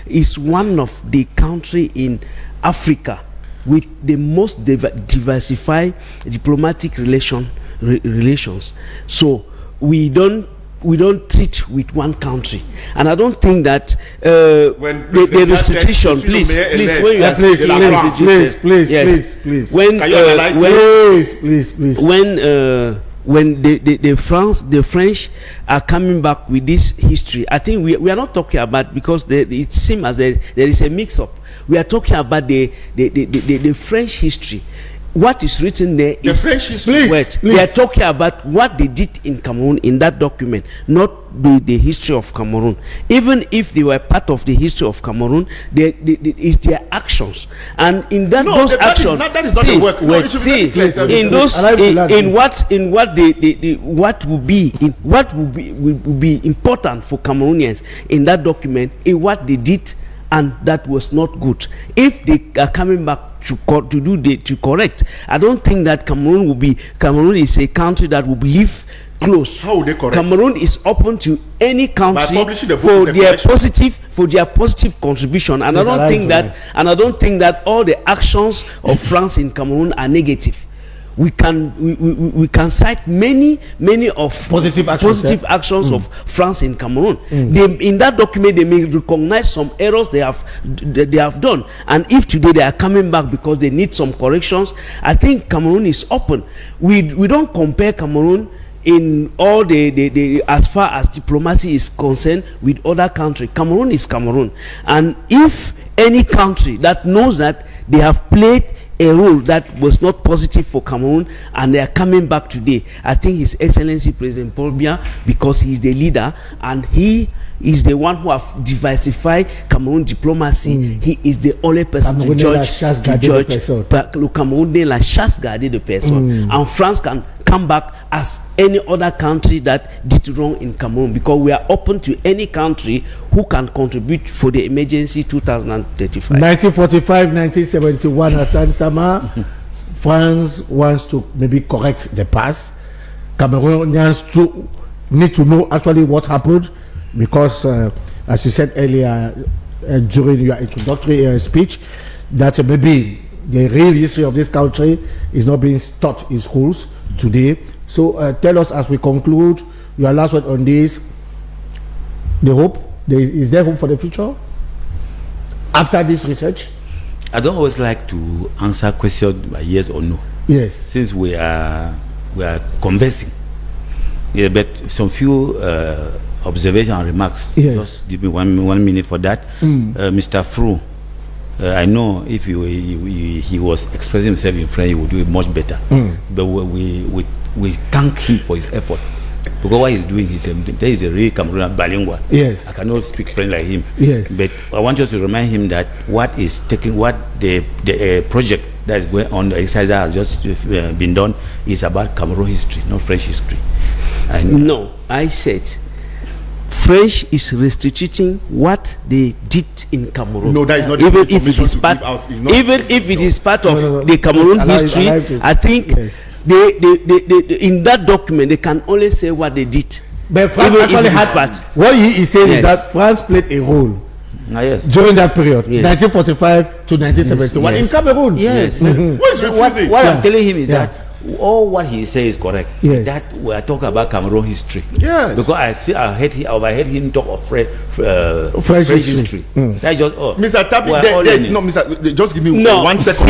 is one of the country in Africa with the most diversified diplomatic relations. So we don't treat with one country, and I don't think that when the restitution, please, when you are please, when the French are coming back with this history, I think we are not talking about, because it seems as there is a mix-up. We are talking about the French history. What is written there is French history. They are talking about what they did in Cameroon in that document, not the history of Cameroon. Even if they were part of the history of Cameroon, it's their actions, and in those actions, that is not the work. What will be important for Cameroonians in that document is what they did, and that was not good. If they are coming back to correct, I don't think that Cameroon is a country that will live close. How will they correct? Cameroon is open to any country for their positive contribution, and I don't think that all the actions of France in Cameroon are negative. We can cite many of positive actions of France in Cameroon. In that document, they may recognize some errors they have done, and if today they are coming back because they need some corrections, I think Cameroon is open. We don't compare Cameroon in all the as far as diplomacy is concerned with other countries. Cameroon is Cameroon, and if any country that knows that they have played a role that was not positive for Cameroon and they are coming back today, I think His Excellency President Paul Biya, because he is the leader and he is the one who have diversified Cameroon diplomacy. He is the only person to judge Cameroon de la chasse gardée de personne. And France can come back as any other country that did wrong in Cameroon, because we are open to any country who can contribute for the emergency 2035. 1945, 1971, Hassan Sama, France wants to maybe correct the past. Cameroonians need to know actually what happened, because as you said earlier during your introductory speech, that maybe the real history of this country is not being taught in schools today. So tell us, as we conclude, your last word on this. The hope, is there hope for the future after this research? I don't always like to answer questions by yes or no. Yes. Since we are conversing. Yeah, but some few observation and remarks. Yes. Just give me one minute for that. Mr. Fru, I know if he was expressing himself in French, he would do it much better. But we thank him for his effort, because what he's doing, there is a real Cameroonian bilingual. Yes. I cannot speak French like him. Yes. But I want us to remind him that what the project that is going on, the exercise that has just been done, is about Cameroon history, not French history. No, I said French is restituting what they did in Cameroon. No, that is not even if it is part. Even if it is part of the Cameroon history, I think they in that document they can only say what they did. But France actually had what he is saying is that France played a role during that period, 1945 to 1971 in Cameroon. Yes. What I'm telling him is that all what he says is correct. Yes. That we are talking about Cameroon history. Yes. Because I heard him talk of French history. That's just Mr. Tabi, no, Mr. Just give me 1 second.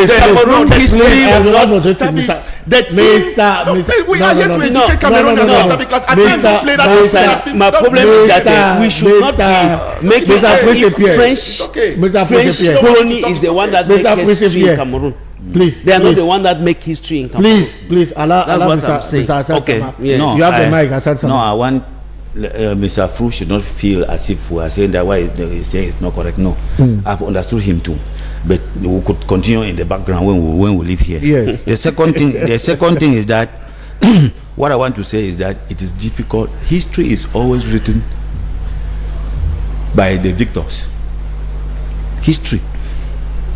Cameroon history. We are here to educate Cameroonians, because I think you play that. My problem is that we should not be making French colony is the one that makes history in Cameroon. Please, they are not the one that make history in Cameroon. Please, allow Mr. Okay, no, you have the mic, Hassan. No, I want Mr. Fru should not feel as if we are saying that why he's saying it's not correct. No, I've understood him too, but we could continue in the background when we live here. Yes. The second thing is that what I want to say is that it is difficult. History is always written by the victors. History.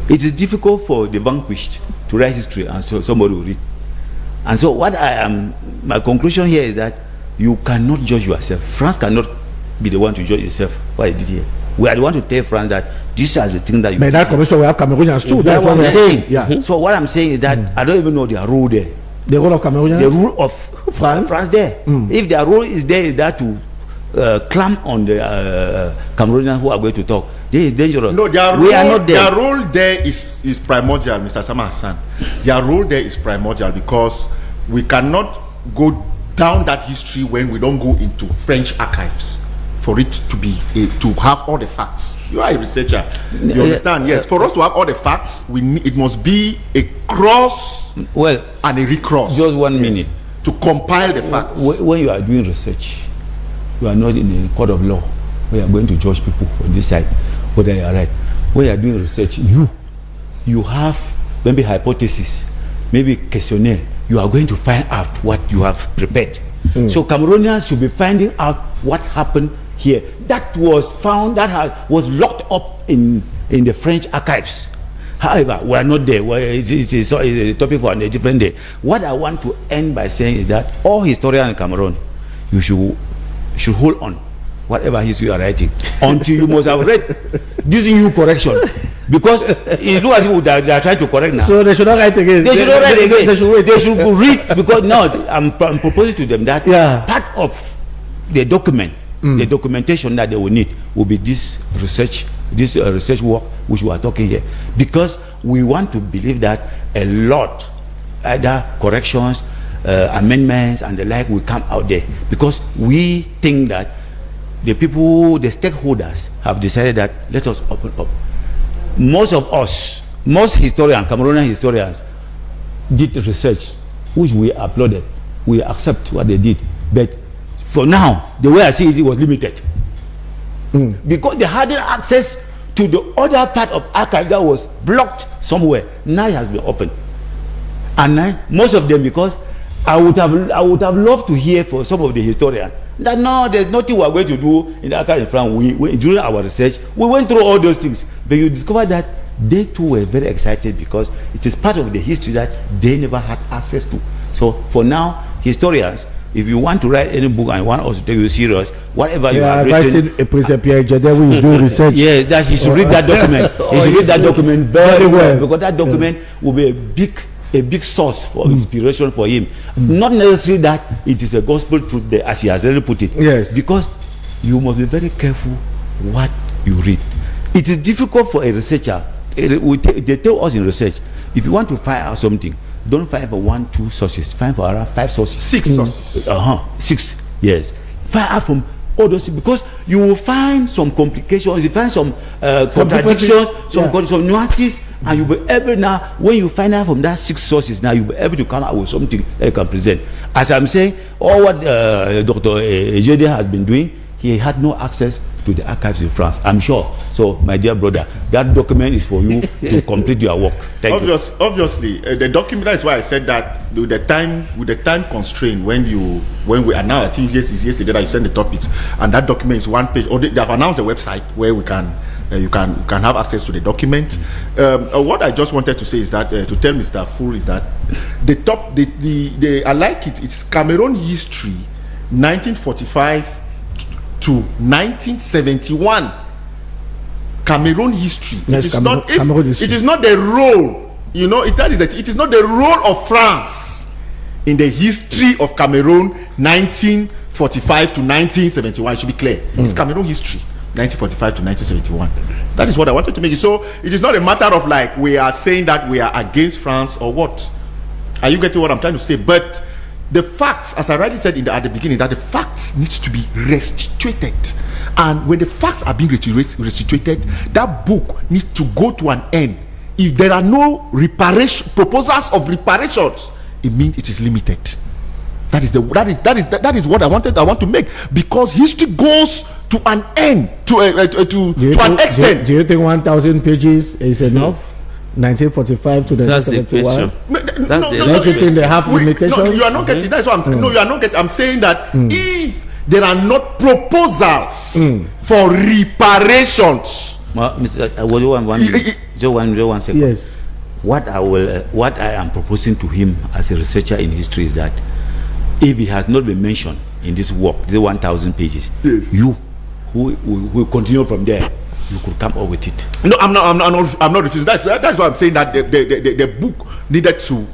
It is difficult for the vanquished to write history, and so somebody will read. And so my conclusion here is that you cannot judge yourself. France cannot be the one to judge itself what it did here. We are the one to tell France that this is the thing that you. But that commission we have Cameroonians too. That's what I'm saying. Yeah. So what I'm saying is that I don't even know their rule there. The rule of Cameroonians. The rule of France there. If their rule is that to clamp on the Cameroonians who are going to talk. This is dangerous. No, their role there is primordial, Mr. Sama Hassan. Their role there is primordial, because we cannot go down that history when we don't go into French archives for it to be to have all the facts. You are a researcher. You understand? Yes. For us to have all the facts, it must be a cross and a recross. Just 1 minute to compile the facts. When you are doing research, you are not in a court of law where you are going to judge people on this side whether you are right. When you are doing research, you have maybe hypothesis, maybe questionnaire. You are going to find out what you have prepared. So Cameroonians should be finding out what happened here. That was found, was locked up in the French archives. However, we are not there. It's a topic for a different day. What I want to end by saying is that all historians in Cameroon, you should hold on whatever history you are writing until you must have read this new correction, because it looks as if they are trying to correct now. So they should not write again. They should not write again. They should read, because now I'm proposing to them that part of the document, the documentation that they will need will be this research work which we are talking here, because we want to believe that a lot, either corrections, amendments and the like, will come out there, because we think that the stakeholders have decided that let us open up. Most historians, Cameroonian historians, did research, which we applauded. We accept what they did, but for now, the way I see it, it was limited. because they hadn't access to the other part of archives that was blocked somewhere. Now it has been opened, and now most of them, because I would have loved to hear from some of the historians that no, there's nothing we are going to do in the archive in France. We during our research, we went through all those things, but you discover that they too were very excited because it is part of the history that they never had access to. So for now, historians, if you want to write any book and want us to take you serious, whatever you have written, President Pierre Jadewu is doing research. yes, that he should read that document. He should read that document very well, because that document will be a big source for inspiration for him. Not necessarily that it is a gospel truth there, as he has already put it. Yes. Because you must be very careful what you read. It is difficult for a researcher. They tell us in research, if you want to find out something, don't find for 1, 2 sources. Find for around 5 sources. 6 sources. 6. Yes. Find out from all those, because you will find some complications. You find some contradictions, some nuances. And you'll be able now, when you find out from that 6 sources, now you'll be able to come out with something that you can present. As I'm saying, all what Dr. Ejede has been doing, he had no access to the archives in France, I'm sure. So, my dear brother, that document is for you to complete your work. Thank you. Obviously, the document, that's why I said that with the time constraint, when we are now, I think yesterday that you sent the topics, and that document is 1 page. Or they have announced a website where we can you can have access to the document. What I just wanted to say is that to tell Mr. Full is that I like it. It's Cameroon history, 1945 to 1971. Cameroon history. Yes, it is Cameroon history. It is not the role. You know, it is not the role of France in the history of Cameroon, 1945 to 1971. It should be clear. It's Cameroon history. 1945 to 1971. That is what I wanted to make it. So it is not a matter of like we are saying that we are against France or what. Are you getting what I'm trying to say? But the facts, as I already said at the beginning, that the facts needs to be restituted. And when the facts are being restituted, that book needs to go to an end. If there are no proposals of reparations, it means it is limited. That is what I want to make, because history goes to an end, to an extent. Do you think 1,000 pages is enough? 1945 to 1971. Don't you think they have limitations? No, you are not getting. That's what I'm saying. No, you are not getting. I'm saying that if there are not proposals for reparations. Well, Mr. one second. Yes. What I am proposing to him as a researcher in history is that if he has not been mentioned in this work, the 1,000 pages, yes, you who will continue from there, you could come up with it. No, I'm not refusing. That's why I'm saying that the book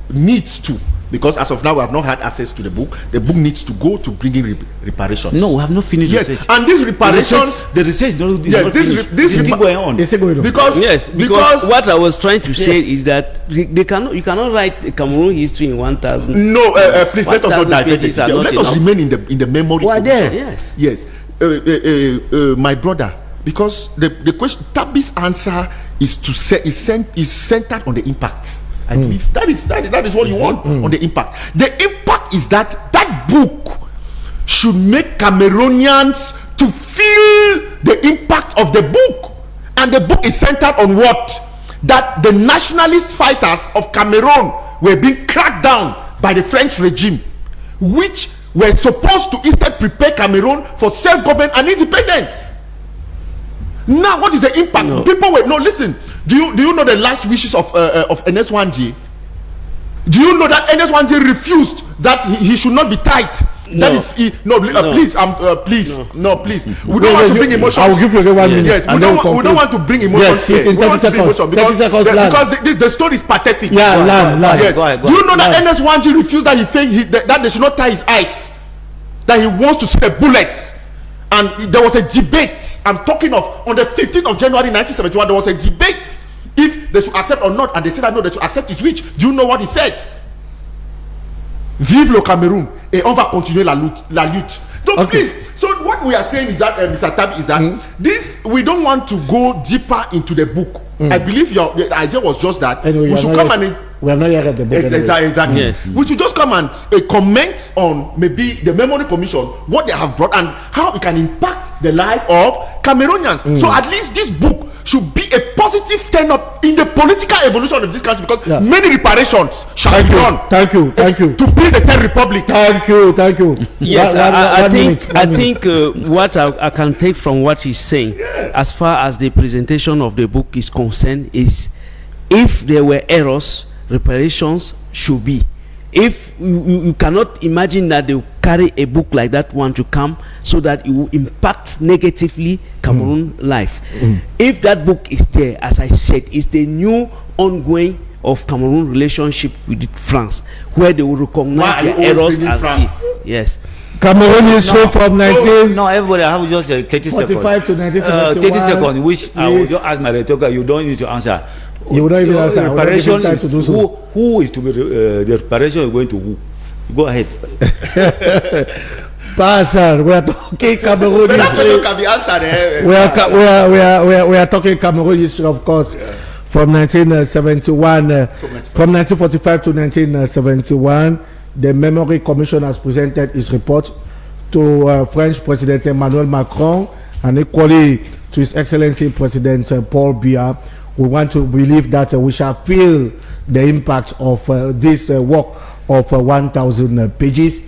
needs to, because as of now we have not had access to the book. The book needs to go to bring in reparations. No, we have not finished yes, research. and this reparations, the research is not this still going on. It's still going on. Because what I was trying to say is that you cannot write a Cameroon history in 1,000. No, please let us not divert it. Let us remain in the memory. Why there? Yes. My brother, because the question, Tabi's answer is centered on the impact. I believe that is what you want on the impact. The impact is that book should make Cameroonians to feel the impact of the book, and the book is centered on what? That the nationalist fighters of Cameroon were being cracked down by the French regime, which were supposed to instead prepare Cameroon for self-government and independence. Now, what is the impact? No. People were listen. Do you know the last wishes of Ernest Wanji? Do you know that Ernest Wanji refused that he should not be tied? No. That is please, We don't want to bring emotions. I will give you 1 minute. Yes, we don't want to bring emotions. Yes, in 30 seconds. Because the story is pathetic. Yeah, yes. Go ahead. Do you know that Ernest Wanji refused that that they should not tie his eyes? That he wants to see bullets. And there was a debate. I'm talking of on the 15th of January 1971. There was a debate if they should accept or not, and they said that no, they should accept his wish. Do you know what he said? Vive le Cameroun et on va continuer la lutte. So Okay. please. So what we are saying is that Mr. Tabi is that this, we don't want to go deeper into the book. I believe the idea was just that Anyway, we should come and We are not yet at the book. Exactly. Yes. We should just come and comment on maybe the Memory Commission, what they have brought, and how it can impact the life of Cameroonians. So at least this book should be a positive turn up in the political evolution of this country, because many reparations shall be done. Thank you. To build the 10th republic. Thank you. Yes, I think what I can take from what he's saying, as far as the presentation of the book is concerned, is if there were errors, reparations should be. If you cannot imagine that they will carry a book like that one to come so that it will impact negatively Cameroon life. If that book is there, as I said, it's the new ongoing of Cameroon relationship with France, where they will recognize their errors and see. Yes. Cameroon history from 1945 No, everybody, I have just 30 seconds. to 1971. 30 seconds, which I will just ask my rhetorical, you don't need to answer. You would not even answer. Reparation is who is to be the reparation is going to who? Go ahead. Pastor, we are talking Cameroon history. Can be answered. We are talking Cameroon history, of course, from 1971, from 1945 to 1971. The Memory Commission has presented its report to French President Emmanuel Macron, and equally to His Excellency President Paul Biya. We want to believe that we shall feel the impact of this work of 1,000 pages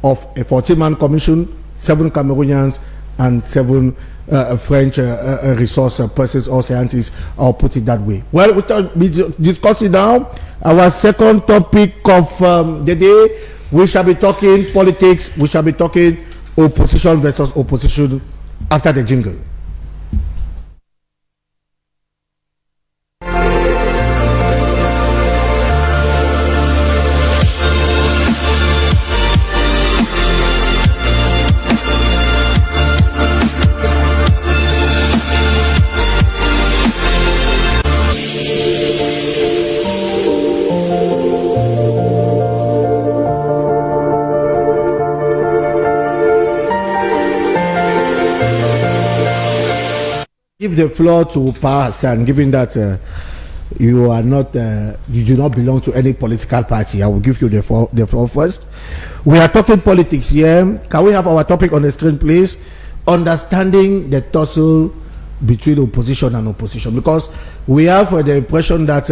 of a 14-man commission, 7 Cameroonians and 7 French resource persons or scientists. I'll put it that way. Well, we discussing now our second topic of the day. We shall be talking politics. We shall be talking opposition versus opposition after the jingle. Give the floor to Pass, and given that you are not, you do not belong to any political party, I will give you the floor first. We are talking politics here. Can we have our topic on the screen, please? Understanding the tussle between opposition and opposition, because we have the impression that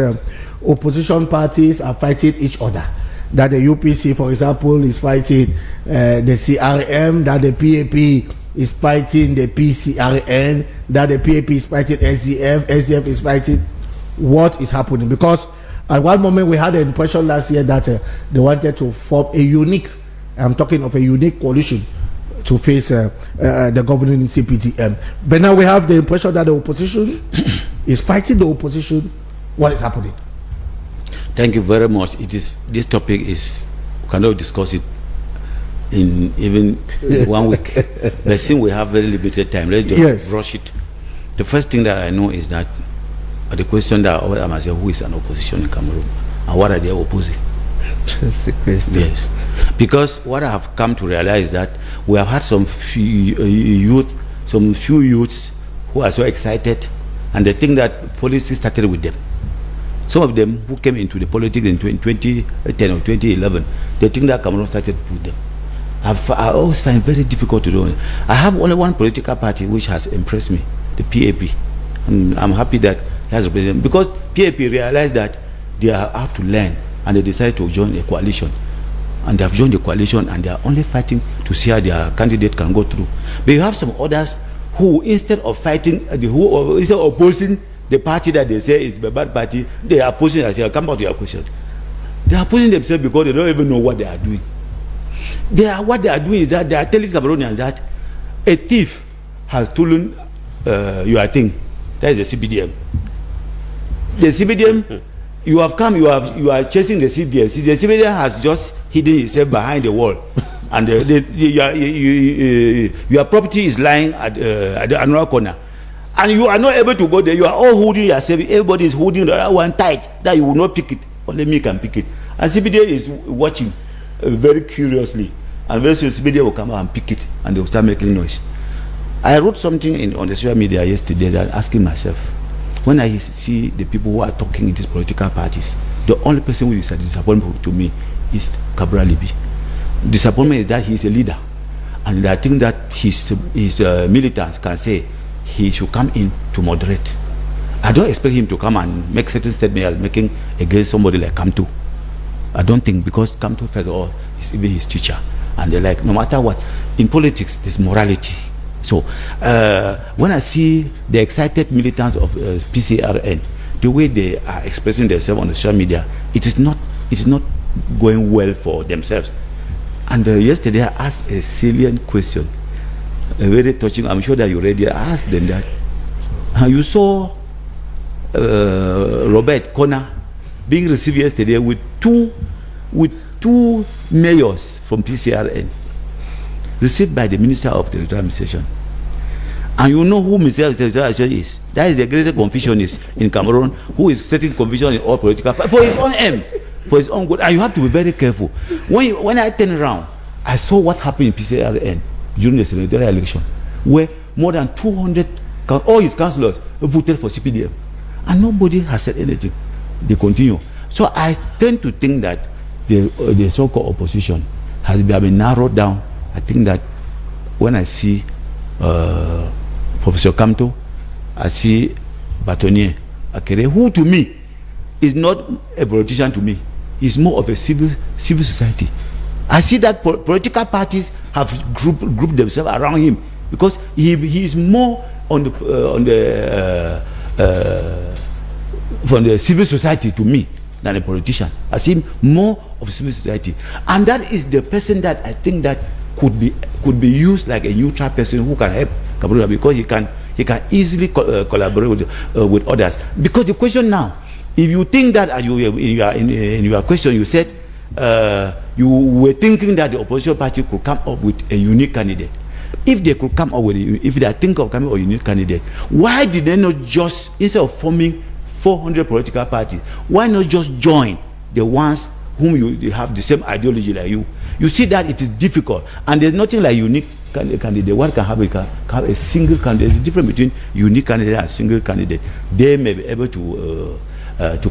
opposition parties are fighting each other. That the UPC, for example, is fighting the CRM, that the PAP is fighting the PCRN, that the PAP is fighting SDF, SDF is fighting. What is happening? Because at one moment we had the impression last year that they wanted to form a unique, I'm talking of a unique coalition to face the governing CPTM. But now we have the impression that the opposition is fighting the opposition. What is happening? Thank you very much. This topic is, we cannot discuss it in even 1 week. But since we have very limited time, let's just rush it. The first thing that I know is that the question that I must say, who is an opposition in Cameroon and what are they opposing? That's the question. Yes, because what I have come to realize is that we have had some few youths who are so excited, and they think that politics started with them. Some of them who came into the politics in 2010 or 2011, they think that Cameroon started with them. I always find it very difficult to do it. I have only one political party which has impressed me, the PAP. I'm happy that he has represented, because PAP realized that they have to learn, and they decided to join a coalition. And they have joined the coalition, and they are only fighting to see how their candidate can go through. But you have some others who, instead of fighting, instead of opposing the party that they say is the bad party, they are opposing. I say, I'll come back to your question. They are opposing themselves because they don't even know what they are doing. What they are doing is that they are telling Cameroonians that a thief has stolen your thing. That is the CBDM. The CBDM, you have come, you are chasing the CBDM. The CBDM has just hidden itself behind the wall, and your property is lying at the another corner, and you are not able to go there. You are all holding yourself. Everybody is holding the other one tight, that you will not pick it. Only me can pick it. And CBDM is watching very curiously, and very soon CBDM will come out and pick it, and they will start making noise. I wrote something on the social media yesterday that asking myself, when I see the people who are talking in these political parties, the only person who is a disappointment to me is Cabral Libi. Disappointment is that he is a leader, and I think that his militants can say he should come in to moderate. I don't expect him to come and make certain statements making against somebody like Kamto. I don't think, because Kamto, first of all, is even his teacher, and they're like, no matter what, in politics there's morality. So when I see the excited militants of PCRN, the way they are expressing themselves on the social media, it is not going well for themselves. And yesterday I asked a salient question, a very touching. I'm sure that you read it. I asked them that you saw Robert Kona being received yesterday with two mayors from PCRN, received by the Minister of Territorial Administration. And you know who Minister of Territorial Administration is? That is the greatest confucianist in Cameroon, who is setting confusion in all political parties for his own aim, for his own good. And you have to be very careful. When I turned around, I saw what happened in PCRN during the senatorial election, where more than 200, all his councillors voted for CPDM. And nobody has said anything. They continue. So I tend to think that the so-called opposition has been narrowed down. I think that when I see Professor Kamto, I see Batonier Akere, who to me is not a politician to me. He's more of a civil society. I see that political parties have grouped themselves around him, because he is more on the from the civil society to me than a politician. I see him more of civil society, and that is the person that I think that could be used like a neutral person who can help Cameroon, because he can easily collaborate with others. Because the question now, if you think that in your question you said you were thinking that the opposition party could come up with a unique candidate. If they could come up with, if they think of coming up with a unique candidate, why did they not just, instead of forming 400 political parties, why not just join the ones whom you have the same ideology like you? You see that it is difficult, and there's nothing like unique candidate. What can happen? Can have a single candidate. There's a difference between unique candidate and single candidate. They may be able to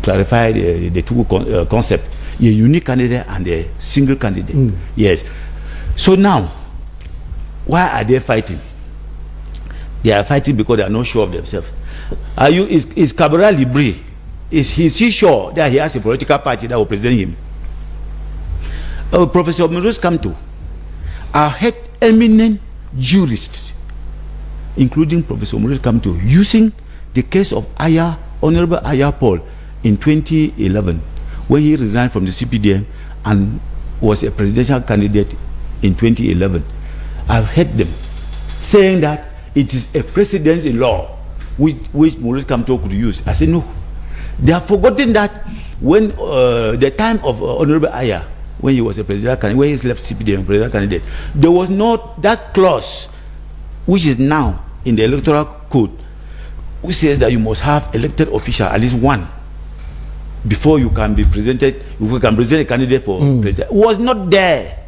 clarify the two concept: a unique candidate and a single candidate. Yes. So now, why are they fighting? They are fighting because they are not sure of themselves. Is Cabral Libi, is he sure that he has a political party that will present him? Professor Maurice Kamto, I heard eminent jurists, including Professor Maurice Kamto, using the case of Honorable Aya Paul in 2011, when he resigned from the CPDM and was a presidential candidate in 2011. I've heard them saying that it is a precedent in law which Maurice Kamto could use. I said no. They have forgotten that when the time of Honorable Aya, when he was a presidential candidate, when he left CPDM presidential candidate, there was not that clause which is now in the electoral code, which says that you must have elected official, at least one, before you can be presented, you can present a candidate for president. It was not there.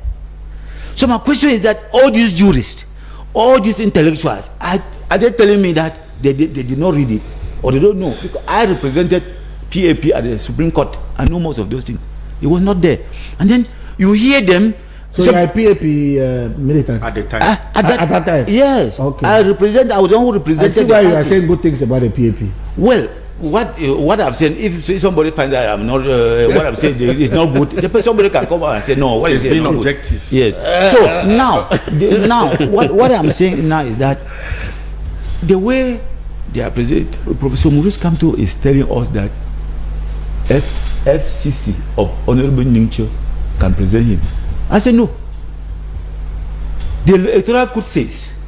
So my question is that all these jurists, all these intellectuals, are they telling me that they did not read it, or they don't know? Because I represented PAP at the Supreme Court. I know most of those things. It was not there. And then you hear them. So you are a PAP militant At the time. at that time? Yes. Okay. I was the one who represented. I see why you are saying good things about the PAP. Well, what I'm saying, if somebody finds that I'm not, what I'm saying is not good, somebody can come out and say no. What is Being not objective. Good. Yes. So now, what I'm saying now is that the way they are presented, Professor Maurice Kamto is telling us that FCC of Honorable Ningcho can present him. I say no. The electoral code says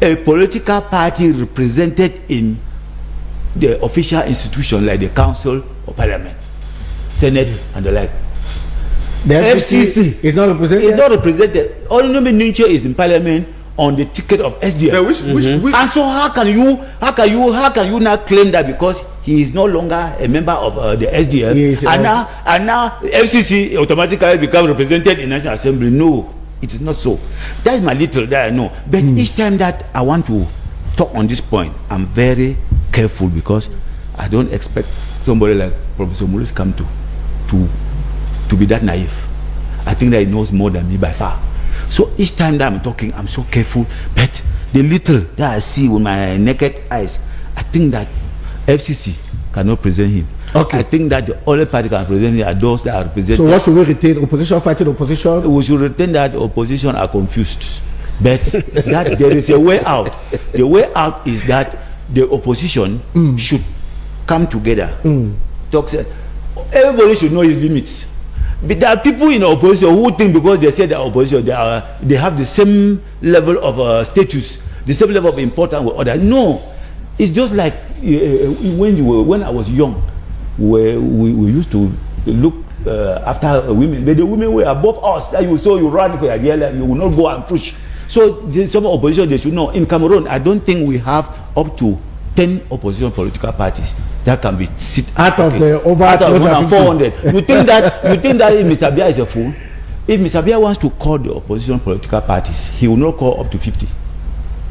a political party represented in the official institution like the council or parliament, senate and the like. The FCC is not represented. It's not represented. Honorable Ningcho is in parliament on the ticket of SDF. Which And so how can you now claim that because he is no longer a member of the SDF, Yes, and now FCC automatically become represented in National Assembly? No, it is not so. That is my little that I know. But each time that I want to talk on this point, I'm very careful because I don't expect somebody like Professor Maurice Kamto to be that naive. I think that he knows more than me by far. So each time that I'm talking, I'm so careful. But the little that I see with my naked eyes, I think that FCC cannot present him. Okay. I think that the only party can present him are those that are represented. So what should we retain? Opposition fighting opposition? We should retain that opposition are confused. But that there is a way out. The way out is that the opposition should come together. Talk, everybody should know his limits. But there are people in opposition who think because they say they are opposition, they have the same level of status, the same level of importance with others. No, it's just like when I was young, we used to look after women, but the women were above us. That you run for your dear life, you will not go and push. So some opposition, they should know. In Cameroon, I don't think we have up to 10 opposition political parties that can be sit out of the over out of 400. You think that if Mr. Biya is a fool? If Mr. Biya wants to call the opposition political parties, he will not call up to 50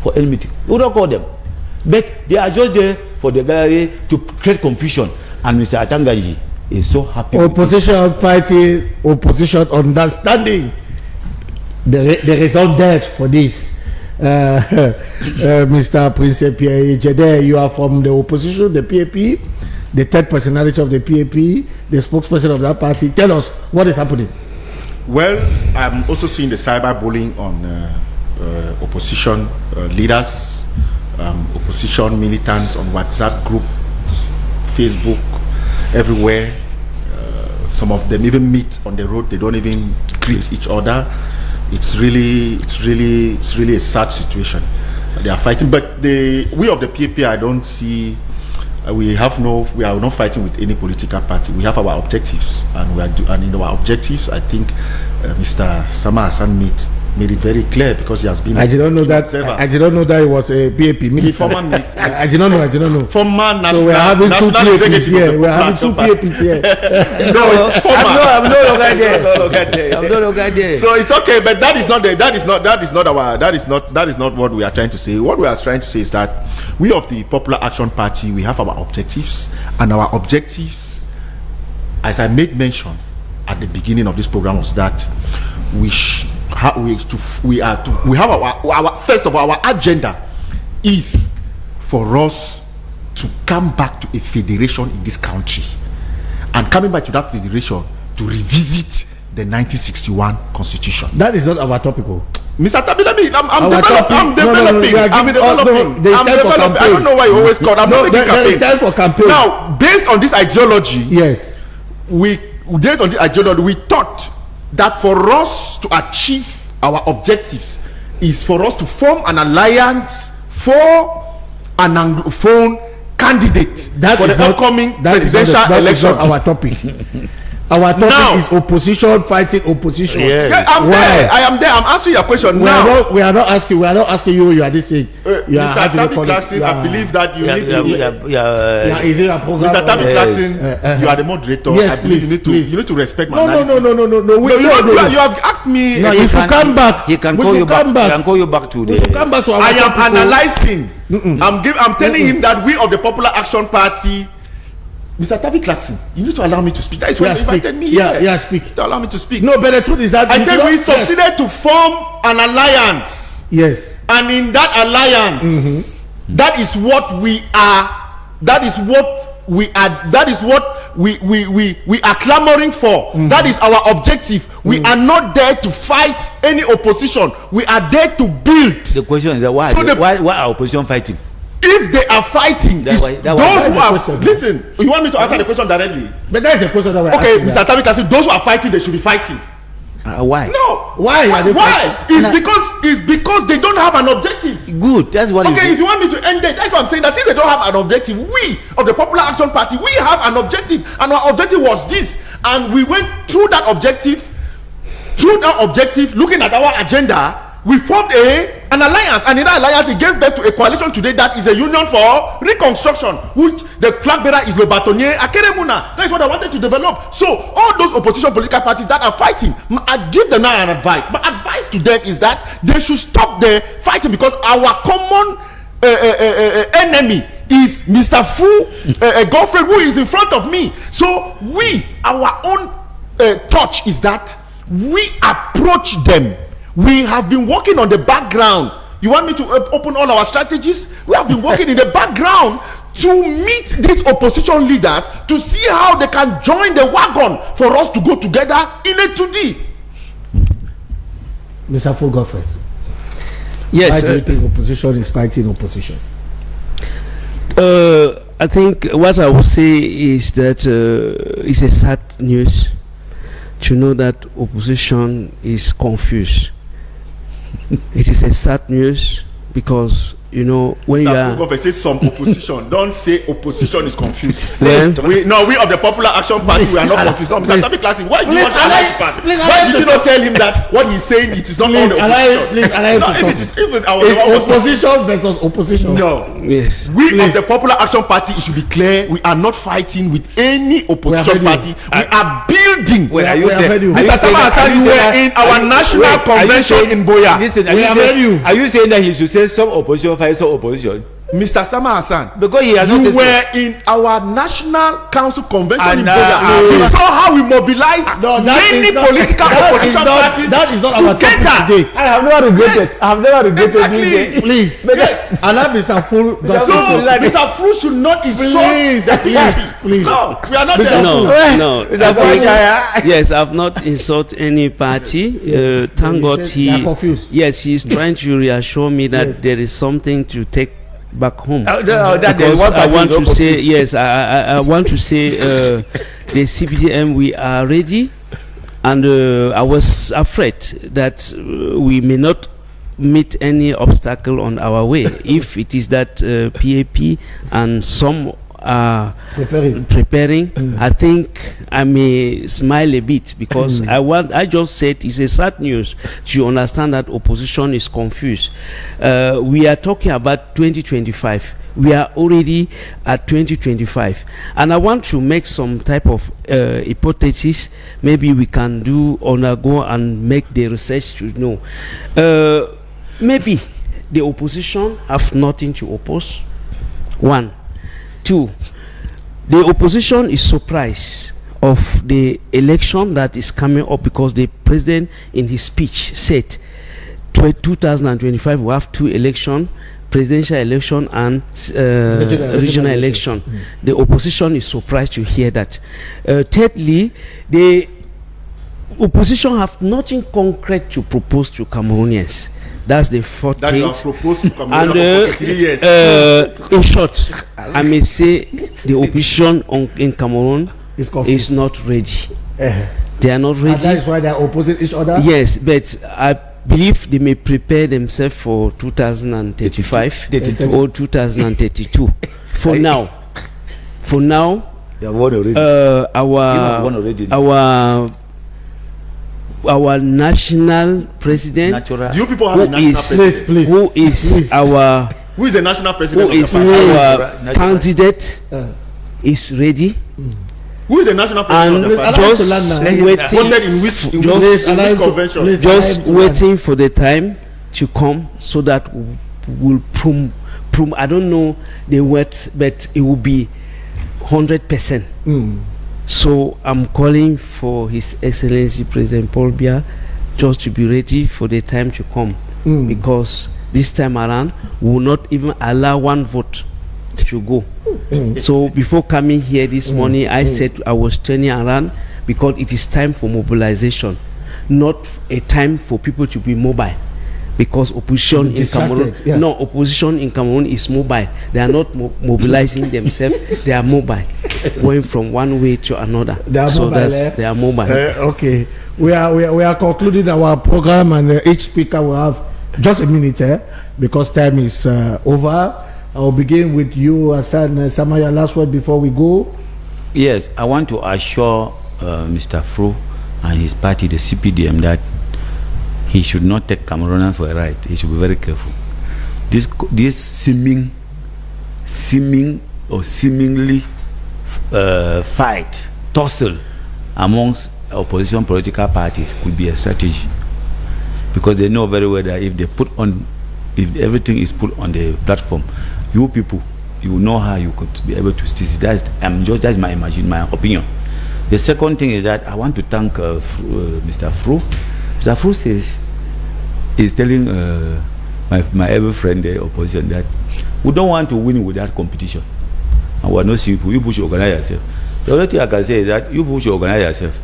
for any meeting. He will not call them. But they are just there for the gallery to create confusion. And Mr. Atangaji is so happy. Opposition fighting, opposition understanding. The result there for this. Mr. Prince Pierre Jede, you are from the opposition, the PAP, the third personality of the PAP, the spokesperson of that party. Tell us what is happening. Well, I'm also seeing the cyberbullying on opposition leaders, opposition militants on WhatsApp groups, Facebook, everywhere. Some of them even meet on the road. They don't even greet each other. It's really a sad situation. They are fighting, but we of the PAP, I don't see. We are not fighting with any political party. We have our objectives, and in our objectives, I think Mr. Sama Hassan made it very clear because he has been. I did not know that. I did not know that it was a PAP meeting. I did not know. Former national. So we are having two PAPs here. We are having two party. PAPs here. No, it's former. I'm no longer there. So it's okay, but that is not what we are trying to say. What we are trying to say is that we of the Popular Action Party, we have our objectives, and our objectives, as I made mention at the beginning of this program, was that our agenda is for us to come back to a federation in this country, and coming back to that federation to revisit the 1961 constitution. That is not our topic. Mr. Tabi, I'm developing. I don't know why you always call. I'm not making campaign. There is time for campaign. Now, based on this ideology, yes, we thought that for us to achieve our objectives is for us to form an alliance for an Anglophone candidate for the upcoming presidential elections. That is not our topic. Our topic is opposition fighting opposition. Yes. Yeah, I am there. I'm answering your question now. We are not asking you. You are this thing. Mr. Tabi Klassen, I believe that you need to. Is it a program? Mr. Tabi Klassen, you are the moderator. Yes, I believe you need to respect my analysis. No. You have asked me. No, you should come back. He can call you back. He can call you back to the. Come back to our I am analyzing. I'm telling him that we of the Popular Action Party. Mr. Tabi Klassen, you need to allow me to speak. That is why you invited me here. Yeah, speak. To allow me to speak. No, but the truth is that I said we succeeded to form an alliance. Yes. And in that alliance, that is what we are. That is what we are. That is what we are clamoring for. That is our objective. We are not there to fight any opposition. We are there to build. The question is that why are opposition fighting? If they are fighting, listen. You want me to answer the question directly? But that is a question that we're asking. Mr. Tabi Klassen, those who are fighting, they should be fighting. Why? No. Why? It's because they don't have an objective. Good. That's what. Okay, if you want me to end it, that's what I'm saying. That since they don't have an objective, we of the Popular Action Party, we have an objective, and our objective was this, and we went through that objective. Looking at our agenda, we formed an alliance, and in that alliance it gave birth to a coalition today that is a union for reconstruction, which the flag bearer is Lobatonye Akeremuna. That is what I wanted to develop. So all those opposition political parties that are fighting, I give them now an advice. My advice to them is that they should stop the fighting, because our common enemy is Mr. Godfrey, who is in front of me. So our own touch is that we approach them. We have been working on the background. You want me to open all our strategies? We have been working in the background to meet these opposition leaders to see how they can join the wagon for us to go together in a 2D. Mr. Full Godfrey. Yes. Why do you think opposition is fighting opposition? I think what I would say is that it's a sad news to know that opposition is confused. It is a sad news because, you know, when you are... Godfrey say some opposition. Don't say opposition is confused. Well, we of the Popular Action Party, we are not confused. No, Mr. Tabi Classic, why do you want to allow the party? Why did you not tell him that what he's saying, it is not all the opposition? Please allow him to talk. It's opposition versus opposition. No. yes. We of the Popular Action Party, it should be clear, we are not fighting with any opposition party. We are building. Wait, are you saying Mr. Sama Hassan, you were in our national convention in Boya. Listen, are you saying that he should say some opposition fight some opposition? Mr. Sama Hassan, Because he has not you said were in our national council convention in And, Boya. You saw how we mobilized many political opposition parties that is not our topic together. today. I have never regretted. Yes. I have never regretted Exactly. doing that. Please. Yes. Allow Mr. Full So, Godfrey. Mr. Fru should not insult the PDP. Please. No, we are not there. No. Is that why Yes, I've not insulted any party. Thank God they are confused. Yes, he's trying to reassure me that Yes. there is something to take back home. that Because one I party want will to not say confuse. yes. I want to say the CPDM, we are ready, and I was afraid that we may not meet any obstacle on our way if it is that PAP and some are preparing. I think I may smile a bit because I just said it's a sad news to understand that opposition is confused. We are talking about 2025. We are already at 2025, and I want to make some type of hypothesis. Maybe we can undergo and make the research to know. Maybe the opposition have nothing to oppose. 1, 2, the opposition is surprised of the election that is coming up because the president in his speech said 2025 we have 2 elections, presidential election and regional election. The opposition is surprised to hear that. Thirdly, the opposition have nothing concrete to propose to Cameroonians. That's the fourth That thing. you have proposed to And Cameroon for 3 years. in short, I may say the opposition in Cameroon It's confused. is not ready. Eh. They are not And that ready. is why they are opposing each other. Yes, but I believe they may prepare themselves for 2035 or 2032. For now, You have won already. have won already. our national president, Natural. Do you people have a who national is president? Please. who is our Who is the national who president of is the party? our candidate is ready Who is the national president and of the party? allow just to land now. waiting, Voted in which just allow him to- convention? please. just allow him to waiting for the time to come so that we'll prom I don't know the words, but it will be 100%. So I'm calling for His Excellency President Paul Biya just to be ready for the time to come, because this time around we will not even allow one vote to go. So before coming here this morning, I said I was turning around because it is time for mobilization, not a time for people to be mobile. Because opposition in Distracted, Cameroon, yeah. no, opposition in Cameroon is mobile. They are not mobilizing themselves. They are mobile, going from one way to another. They are so mobile, they are mobile. Okay, we are concluding our program, and each speaker will have just a minute, because time is over. I will begin with you, Hassan Samaya. Last word before we go. Yes, I want to assure Mr. Fru and his party, the CPDM, that he should not take Cameroonians for a ride. He should be very careful. This seemingly fight, tussle amongst opposition political parties could be a strategy, because they know very well that if everything is put on the platform, you people you know how you could be able to seize it. That's my opinion. The second thing is that I want to thank Mr. Fru. Mr. Fru is telling my ever friend, the opposition, that we don't want to win without competition. And we are not simple. You push organize yourself. The only thing I can say is that you push organize yourself.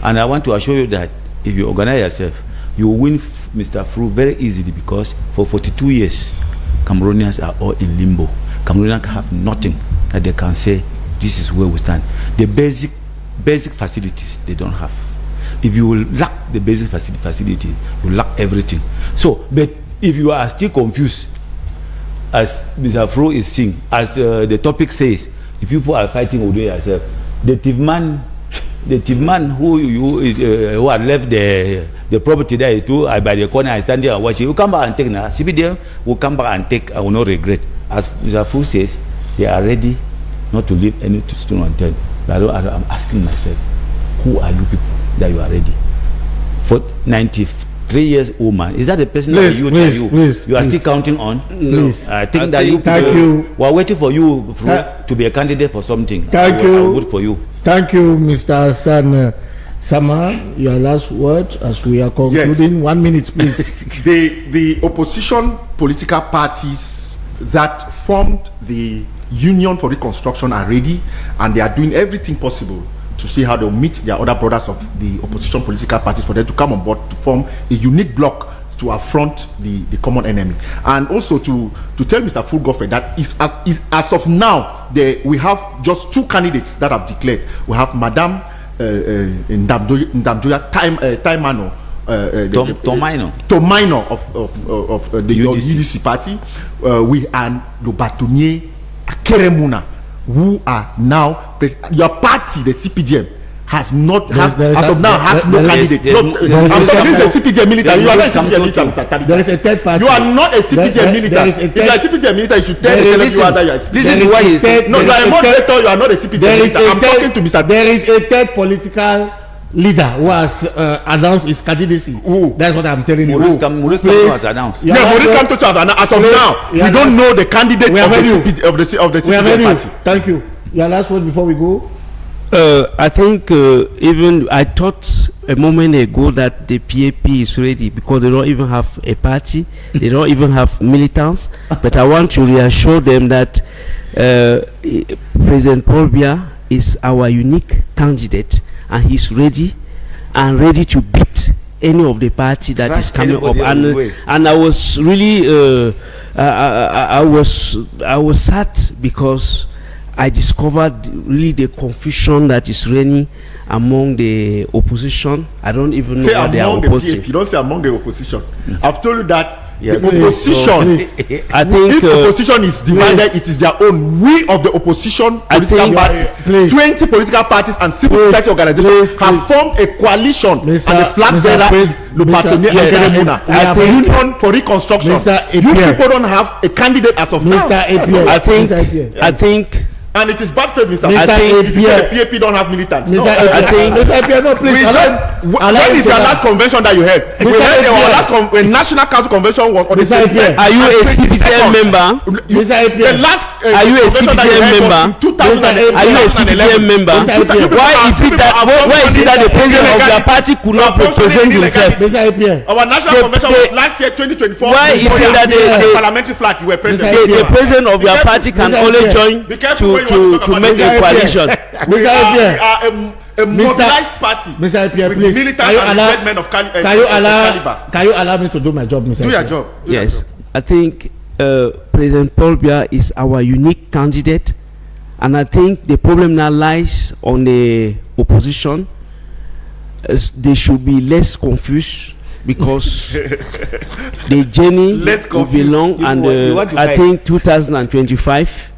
And I want to assure you that if you organize yourself, you will win Mr. Fru very easily, because for 42 years, Cameroonians are all in limbo. Cameroonians have nothing that they can say, this is where we stand. The basic facilities they don't have. If you will lack the basic facility, you lack everything. So, but if you are still confused, as Mr. Fru is saying, as the topic says, if people are fighting within yourself, the thief man who had left the property there too, by the corner, I stand there and watch it. You come back and take now. CBDM will come back and take. I will not regret. As Mr. Fru says, they are ready not to leave any stone unturned. But I'm asking myself, who are you people that you are ready? For 93 years old man, is that the person that you are still counting on? Please. I think that you people were waiting for you to be a candidate for something. Thank you. I will vote for you. Thank you, Mr. Hassan Sama. Your last word as we are concluding. Yes. 1 minute, please. The opposition political parties that formed the Union for Reconstruction are ready, and they are doing everything possible to see how they'll meet their other brothers of the opposition political parties for them to come on board to form a unique bloc to affront the common enemy. And also to tell Mr. Fru Godfrey that as of now, we have just 2 candidates that have declared. We have Madame Ndamjoya Taimano, Tomaino of the UDC party. We and Lobatonye Akeremuna, who are now your party, the CPDM, has not has no candidate. I'm talking the CPDM militant. You are not a CPDM militant, Mr. Tariq. There is a third party. You are not a CPDM militant. If you are a CPDM militant, you should tell you that you are. Listen to what he said. No, you are a moderator. You are not a CPDM militant. I'm talking to Mr. There is a third political leader who has announced his candidacy. That's what I'm telling you. Maurice Kamto has announced. Yeah, Maurice Kamto has announced. As of now, we don't know the candidate of the CPDM party. Thank you. Your last word before we go. I think even I thought a moment ago that the PAP is ready because they don't even have a party, they don't even have militants. But I want to reassure them that President Paul Biya is our unique candidate, and he's ready to beat any of the party that is coming up. And I was really I was sad because I discovered really the confusion that is reigning among the opposition. I don't even know what they are opposing. You don't say among the opposition. I've told you that the opposition. I think if opposition is divided, it is their own. We of the opposition political parties, 20 political parties and civil society organizations have formed a coalition, and the flag bearer is Lobatonye Akeremuna. A Union for Reconstruction. You people don't have a candidate as of now. I think. And it is bad faith, Mr. If you say the PAP don't have militants. Mr. No, please. When is your last convention that you had? We had our last national council convention was on the 21st. Are you a CPDM member? The last are you a CPDM member? Are you a CPDM member? Why is it that the president of your party could not represent himself? Our national convention was last year 2024. Why is it that the parliamentary flag you were president? The president of your party can only join to make a coalition? We are a mobilized party. Mr. IPR, please. Can you allow me to do my job, Mr. Do your job. Yes, I think President Paul Biya is our unique candidate, and I think the problem now lies on the opposition. They should be less confused because the journey will be long, and I think 2025.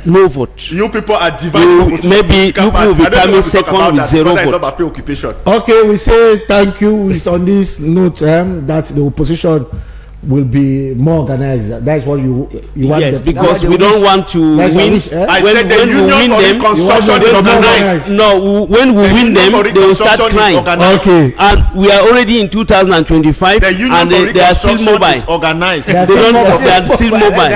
No vote. You people are divided. Maybe you will be coming second with 0 vote. Okay, we say thank you. It's on this note that the opposition will be more organized. That's what you want. Yes, them- because that's what we they don't wish. want to That's what win. wish, eh? I when said the when we Union win for them, Reconstruction you is want them to be organized. no, when we The win Union them, for they will start Reconstruction is crying. organized. Okay. And we are already in 2025, The Union and for they are still Reconstruction mobile. is organized. They are They still don't. mobile. They are still mobile.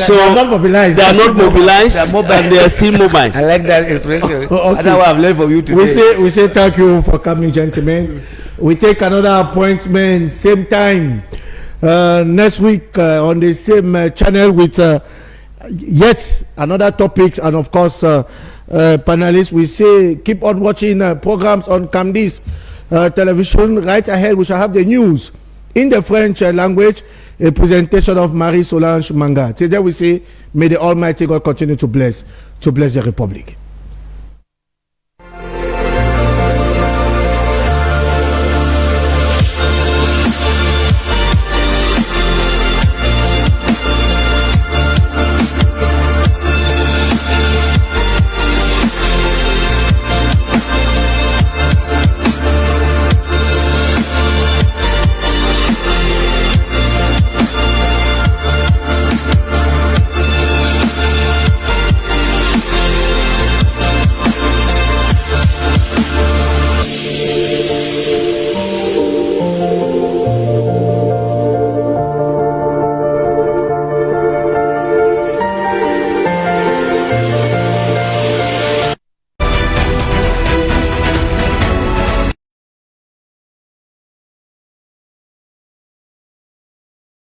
They are not mobilized. They are not mobilized, They are mobile. and they are still mobile. I like that expression. Oh, okay. That's what I've learned from you today. We say thank you for coming, gentlemen. We take another appointment same time next week on the same channel with yet another topics, and of course panelists. We say keep on watching programs on Camdis television. Right ahead we shall have the news in the French language, a presentation of Marie Solange Manga. Today we say may the Almighty God continue to bless the Republic.